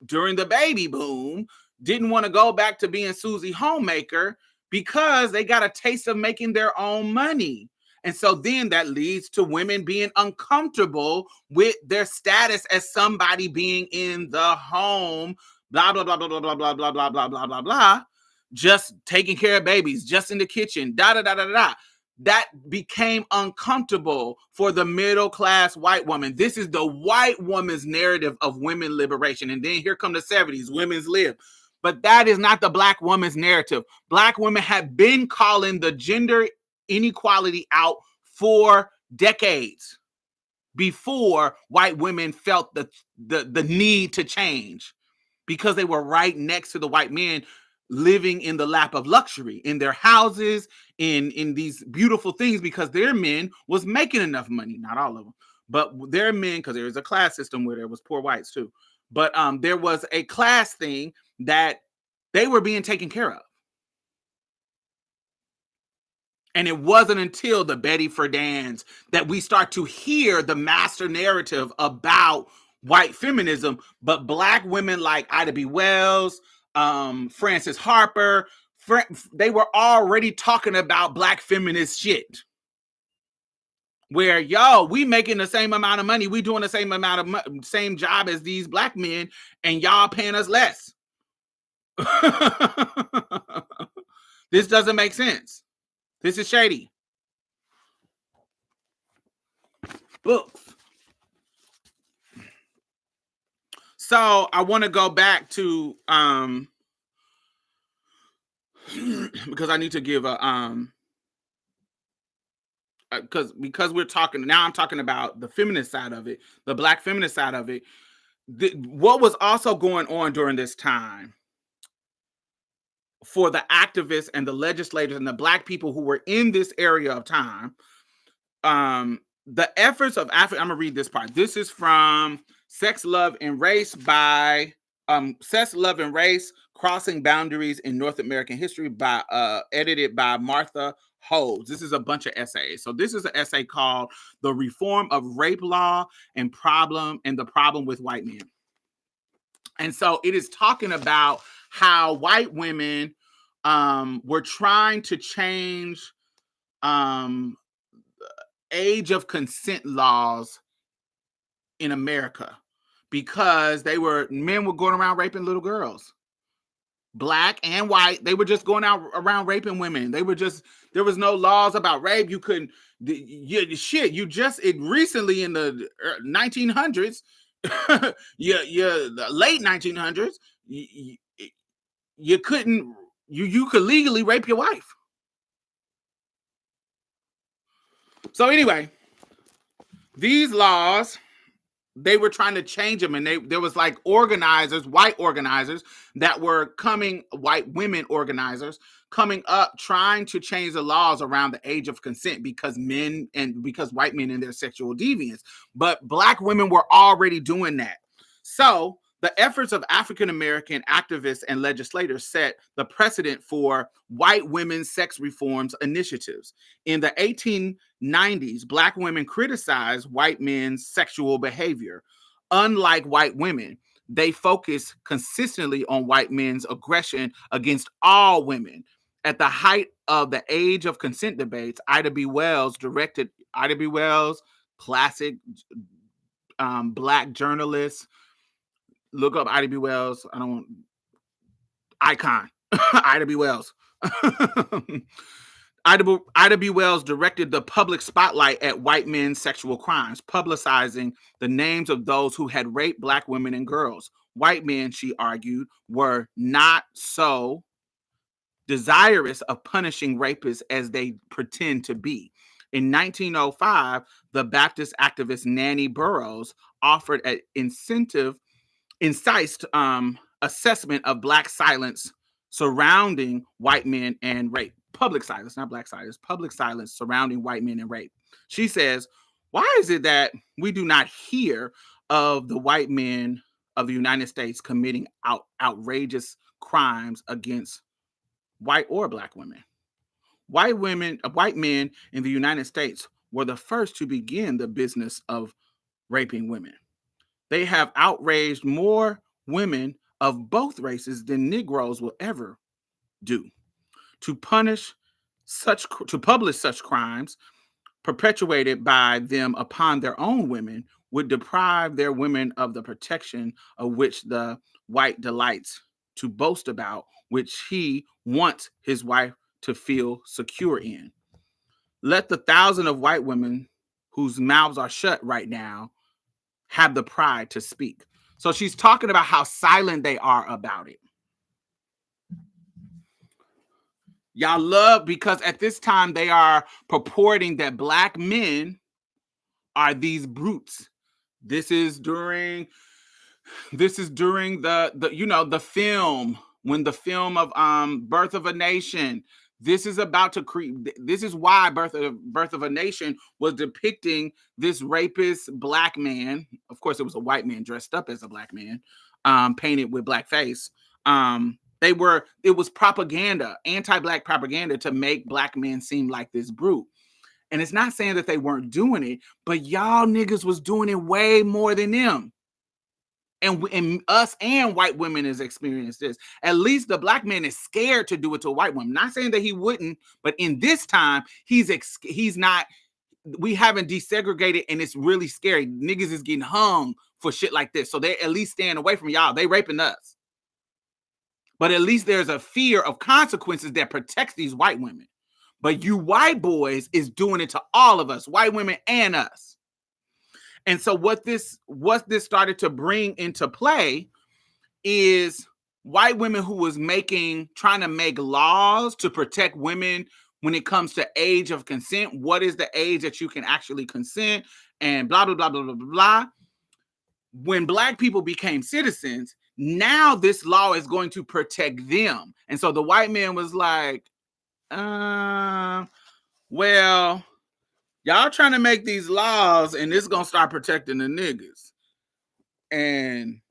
during the baby boom, didn't want to go back to being Susie Homemaker because they got a taste of making their own money. And so then that leads to women being uncomfortable with their status as somebody being in the home, blah, blah, blah, blah, blah, blah, blah, blah, blah, blah, blah, blah, blah, just taking care of babies, just in the kitchen, da, da, da, da, da. That became uncomfortable for the middle class white woman. This is the white woman's narrative of women liberation. And then here come the 70s, women's lib. But that is not the Black woman's narrative. Black women have been calling the gender inequality out for decades before white women felt the need to change, because they were right next to the white men, living in the lap of luxury in their houses, in these beautiful things, because their men was making enough money. Not all of them, but their men, because there was a class system where there was poor whites too, but there was a class thing that they were being taken care of. And it wasn't until the Betty Friedan's that we start to hear the master narrative about white feminism. But Black women like Ida B. Wells, Frances Harper, they were already talking about Black feminist shit. Where, we making the same amount of money, we doing the same amount of same job as these Black men, and y'all paying us less. This doesn't make sense. This is shady. Books. So I want to go back to because I need to give a because we're talking now, I'm talking about the feminist side of it, the Black feminist side of it. What was also going on during this time for the activists and the legislators and the Black people who were in this area of time, the efforts of Africa. I'm gonna read this part. This is from Sex, Love, and Race by Sex, Love, and Race: Crossing Boundaries in North American History, by edited by Martha Holds. This is a bunch of essays. So this is an essay called "The Reform of Rape Law and the Problem with White Men." And so it is talking about how white women were trying to change age of consent laws in America, because men were going around raping little girls, Black and white. They were just going out around raping women. There was no laws about rape. You couldn't, recently in the 1900s, the late 1900s, you couldn't, you could legally rape your wife. So anyway, these laws, they were trying to change them, and there was like organizers, white organizers that were coming, white women organizers coming up, trying to change the laws around the age of consent, because white men and their sexual deviance. But Black women were already doing that. So the efforts of African-American activists and legislators set the precedent for white women's sex reforms initiatives. In the 1890s, Black women criticized white men's sexual behavior. Unlike white women, they focused consistently on white men's aggression against all women. At the height of the age of consent debates, Ida B. Wells, classic Black journalist. Look up Ida B. Wells. Icon. Ida B. Wells. Ida B. Wells directed the public spotlight at white men's sexual crimes, publicizing the names of those who had raped Black women and girls. White men, she argued, were not so desirous of punishing rapists as they pretend to be. In 1905, the Baptist activist Nanny Burroughs offered an incisive assessment of Black silence surrounding white men and rape. Public silence, not Black silence, public silence surrounding white men and rape. She says, why is it that we do not hear of the white men of the United States committing outrageous crimes against white or Black women? White men in the United States were the first to begin the business of raping women. They have outraged more women of both races than Negroes will ever do. To publish such crimes perpetuated by them upon their own women would deprive their women of the protection of which the white delights to boast about, which he wants his wife to feel secure in. Let the thousand of white women whose mouths are shut right now have the pride to speak. So she's talking about how silent they are about it. Y'all love, because at this time they are purporting that Black men are these brutes. This is during the film, when the film of Birth of a Nation. This is about to create. This is why Birth of a Nation was depicting this rapist Black man. Of course, it was a white man dressed up as a Black man, painted with blackface. It was propaganda, anti-Black propaganda, to make Black men seem like this brute. And it's not saying that they weren't doing it, but y'all niggas was doing it way more than them. And us and white women has experienced this. At least the Black man is scared to do it to a white woman. Not saying that he wouldn't, but in this time, he's not. We haven't desegregated, and it's really scary. Niggas is getting hung for shit like this, so they at least staying away from y'all. They raping us, but at least there's a fear of consequences that protects these white women. But you white boys is doing it to all of us, white women and us. And so what this started to bring into play is white women who was trying to make laws to protect women when it comes to age of consent. What is the age that you can actually consent, and blah, blah, blah, blah, blah, blah. When Black people became citizens, now this law is going to protect them. And so the white man was like, well, y'all trying to make these laws, and it's going to start protecting the niggas. And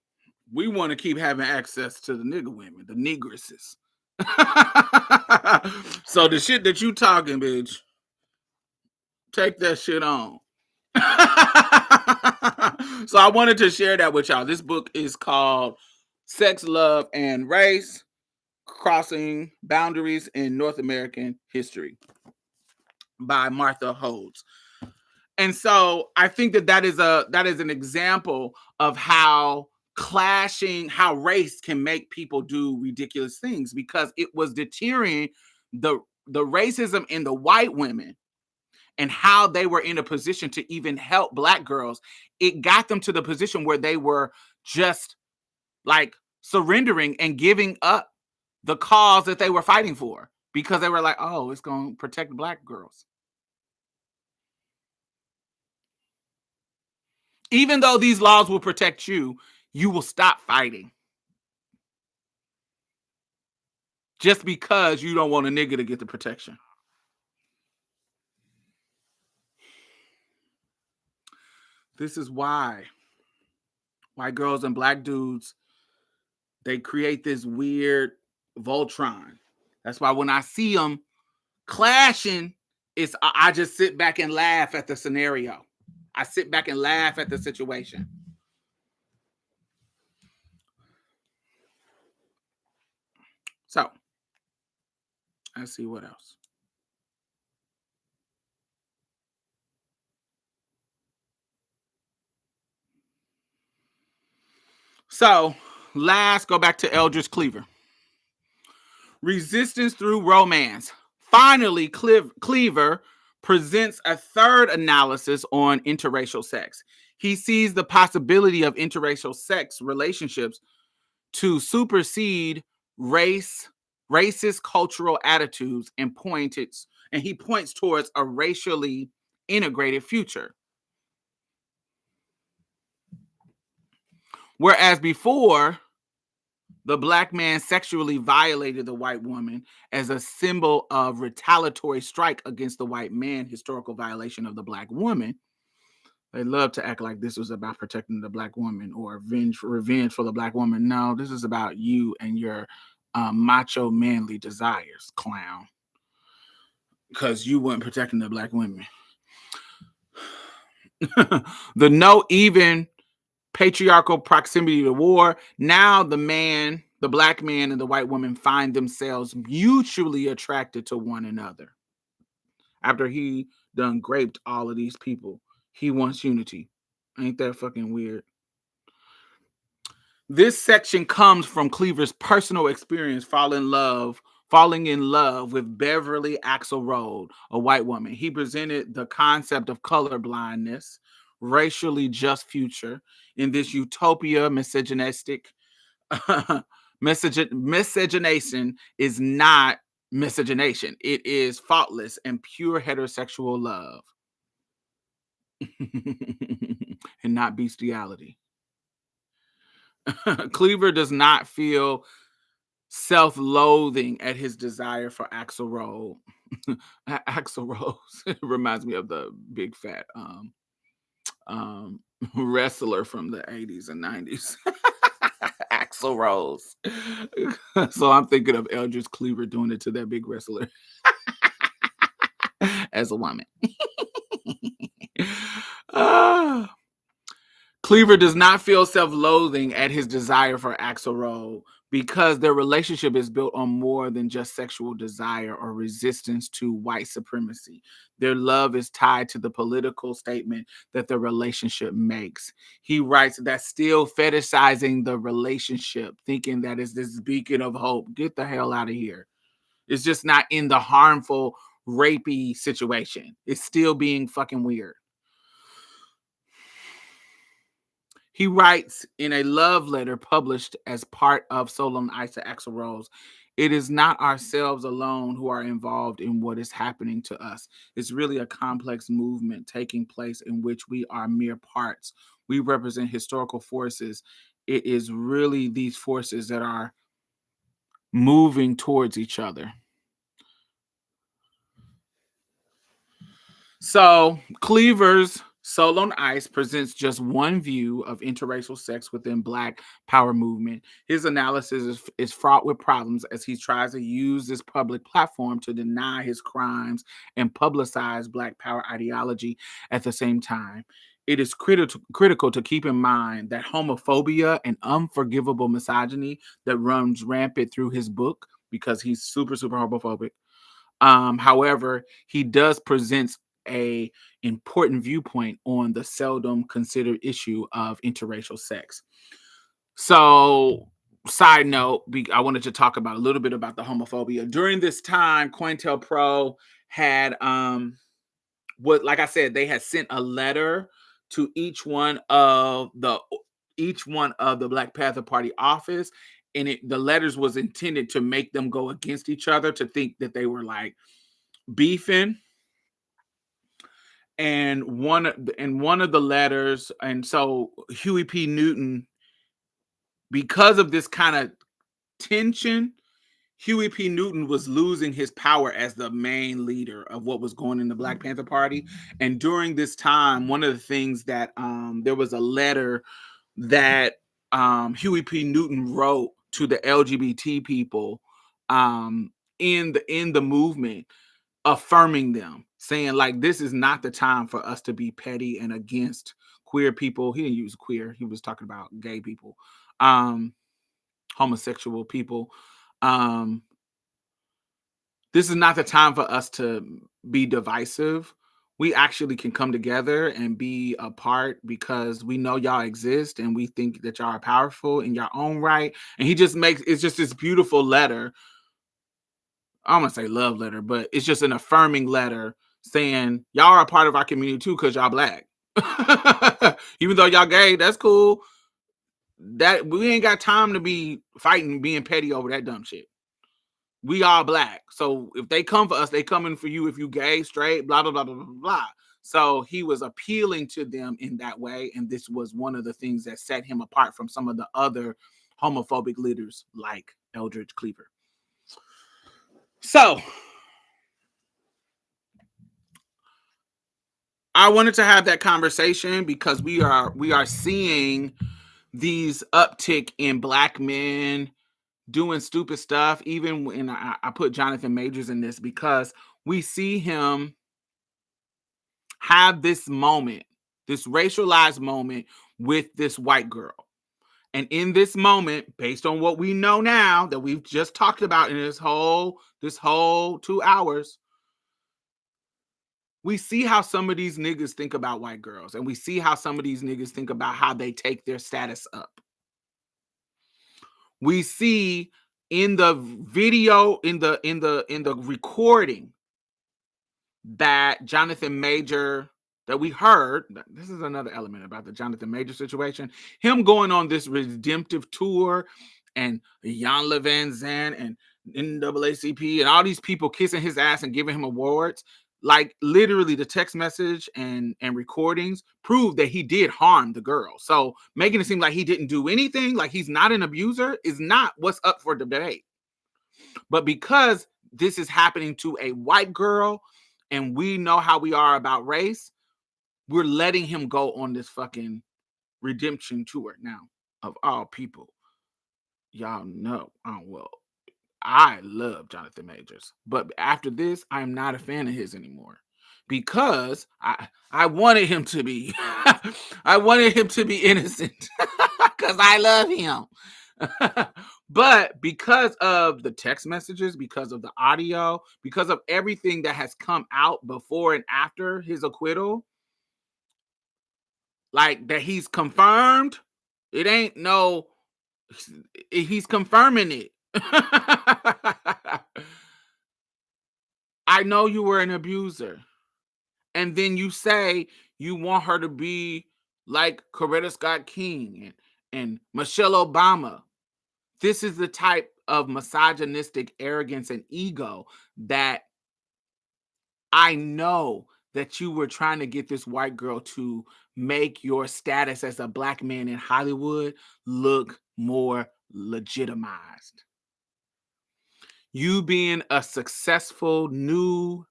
we want to keep having access to the nigga women, the negresses. So the shit that you talking, bitch, take that shit on. So I wanted to share that with y'all. This book is called Sex, Love, and Race: Crossing Boundaries in North American History by Martha Holds. And so I think that is an example of how race can make people do ridiculous things, because it was deterring the racism in the white women and how they were in a position to even help Black girls. It got them to the position where they were just like surrendering and giving up the cause that they were fighting for, because they were like, oh, it's going to protect Black girls. Even though these laws will protect you, you will stop fighting just because you don't want a nigga to get the protection. This is why white girls and Black dudes, they create this weird Voltron. That's why when I see them clashing, I just sit back and laugh at the scenario. I sit back and laugh at the situation. So, let's see what else. So, go back to Eldridge Cleaver. Resistance through romance. Finally, Cleaver presents a third analysis on interracial sex. He sees the possibility of interracial sex relationships to supersede racist cultural attitudes and he points towards a racially integrated future. Whereas before, the black man sexually violated the white woman as a symbol of retaliatory strike against the white man, historical violation of the black woman. They love to act like this was about protecting the black woman or revenge for the black woman. No, this is about you and your macho manly desires, clown. Because you weren't protecting the black women. The no even patriarchal proximity to war. Now the black man and the white woman find themselves mutually attracted to one another. After he done raped all of these people, he wants unity. Ain't that fucking weird? This section comes from Cleaver's personal experience falling in love with Beverly Axelrod, a white woman. He presented the concept of color blindness, racially just future in this utopia misogynistic. Miscegenation is not miscegenation. It is faultless and pure heterosexual love and not bestiality. Cleaver does not feel self-loathing at his desire for Axelrod. Axelrod reminds me of the big fat wrestler from the 80s and 90s. Axelrod. So I'm thinking of Eldridge Cleaver doing it to that big wrestler as a woman. Cleaver does not feel self-loathing at his desire for Axelrod because their relationship is built on more than just sexual desire or resistance to white supremacy. Their love is tied to the political statement that the relationship makes. He writes that still fetishizing the relationship, thinking that is this beacon of hope. Get the hell out of here. It's just not in the harmful, rapey situation. It's still being fucking weird. He writes in a love letter published as part of Soul on Ice to Axelrod, it is not ourselves alone who are involved in what is happening to us. It's really a complex movement taking place in which we are mere parts. We represent historical forces. It is really these forces that are moving towards each other. So Cleaver's Soul on Ice presents just one view of interracial sex within Black power movement. His analysis is fraught with problems as he tries to use this public platform to deny his crimes and publicize Black power ideology at the same time. It is critical to keep in mind that homophobia and unforgivable misogyny that runs rampant through his book, because he's super, super homophobic. However, he does present a important viewpoint on the seldom considered issue of interracial sex. So, side note, I wanted to talk about a little bit about the homophobia. During this time, COINTELPRO had like I said, they had sent a letter to each one of the Black Panther Party office, and the letters was intended to make them go against each other, to think that they were like beefing. And one of the letters, and so Huey P. Newton, because of this kind of tension, Huey P. Newton was losing his power as the main leader of what was going in the Black Panther Party. And during this time, one of the things that there was a letter that Huey P. Newton wrote to the LGBT people in the movement, affirming them, saying like, this is not the time for us to be petty and against queer people. He didn't use queer, he was talking about gay people, homosexual people. This is not the time for us to be divisive. We actually can come together and be apart because we know y'all exist and we think that y'all are powerful in your own right. And it's just this beautiful letter I'm gonna say love letter, but it's just an affirming letter saying y'all are a part of our community too because y'all black. Even though y'all gay, that's cool. That we ain't got time to be fighting, being petty over that dumb shit. We all black. So if they come for us, they coming for you if you gay, straight, blah, blah, blah, blah, blah, blah. So he was appealing to them in that way. And this was one of the things that set him apart from some of the other homophobic leaders like Eldridge Cleaver. So I wanted to have that conversation because we are seeing these uptick in black men doing stupid stuff. Even when I put Jonathan Majors in this because we see him have this moment, this racialized moment with this white girl. And in this moment, based on what we know now that we've just talked about in this whole 2 hours, we see how some of these niggas think about white girls, and we see how some of these niggas think about how they take their status up. We see in the video, in the recording that Jonathan Major, that we heard, this is another element about the Jonathan Major situation, him going on this redemptive tour and Jan Van Zandt and NAACP and all these people kissing his ass and giving him awards. Like literally the text message and recordings prove that he did harm the girl. So making it seem like he didn't do anything, like he's not an abuser, is not what's up for debate. But because this is happening to a white girl and we know how we are about race, we're letting him go on this fucking redemption tour now, of all people. Y'all know, well, I love Jonathan Majors, but after this, I'm not a fan of his anymore because I wanted him to be, I wanted him to be innocent because I love him. But because of the text messages, because of the audio, because of everything that has come out before and after his acquittal, like that he's confirmed, it ain't no, he's confirming it. I know you were an abuser. And then you say you want her to be like Coretta Scott King and Michelle Obama. This is the type of misogynistic arrogance and ego that I know that you were trying to get this white girl to make your status as a black man in Hollywood look more legitimized. You being a successful new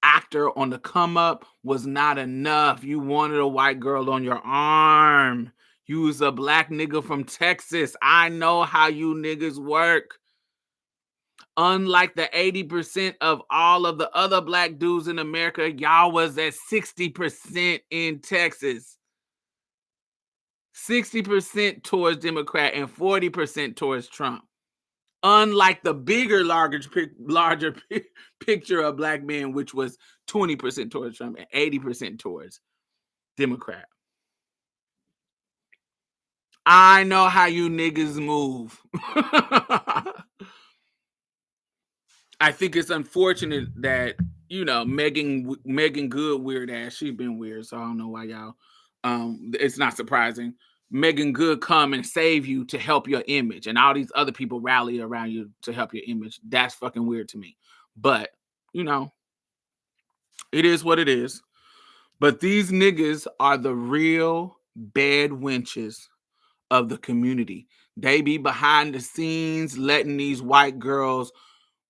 actor on the come up was not enough. You wanted a white girl on your arm. You was a black nigga from Texas. I know how you niggas work. Unlike the 80% of all of the other black dudes in America, y'all was at 60% in Texas. 60% towards Democrat and 40% towards Trump. Unlike the bigger, larger picture of black men, which was 20% towards Trump and 80% towards Democrat. I know how you niggas move. I think it's unfortunate that, you know, Megan Good weird ass, she's been weird, so I don't know why y'all, it's not surprising. Megan Good come and save you to help your image, and all these other people rally around you to help your image. That's fucking weird to me. But, you know, it is what it is. But these niggas are the real bad wenches of the community. They be behind the scenes letting these white girls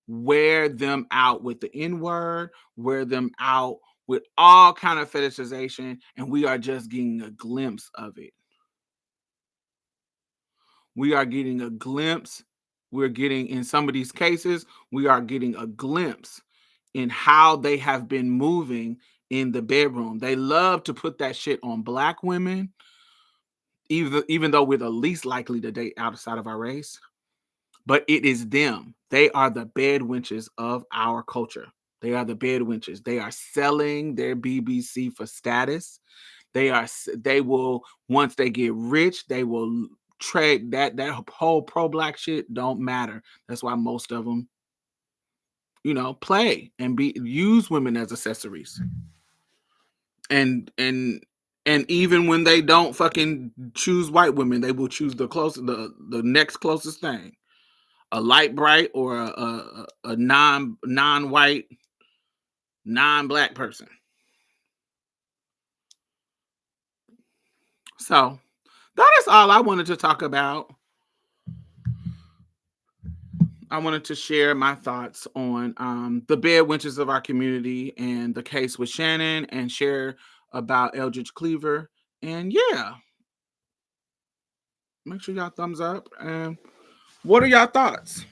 wear them out with the N-word, wear them out with all kind of fetishization, and we are just getting a glimpse of it. We are getting a glimpse. We're getting, in some of these cases, we are getting a glimpse in how they have been moving in the bedroom. They love to put that shit on black women, even though we're the least likely to date outside of our race. But it is them. They are the bed wenches of our culture. They are the bed wenches. They are selling their BBC for status. They will, once they get rich, they will trade that whole pro-black shit don't matter. That's why most of them play and use women as accessories. And even when they don't fucking choose white women, they will choose the next closest thing, a light bright or a non-white, non-black person. So that is all I wanted to talk about. I wanted to share my thoughts on the Bedwenches of our community and the case with Shannon, and share about Eldridge Cleaver. And yeah, make sure y'all thumbs up. And what are y'all thoughts?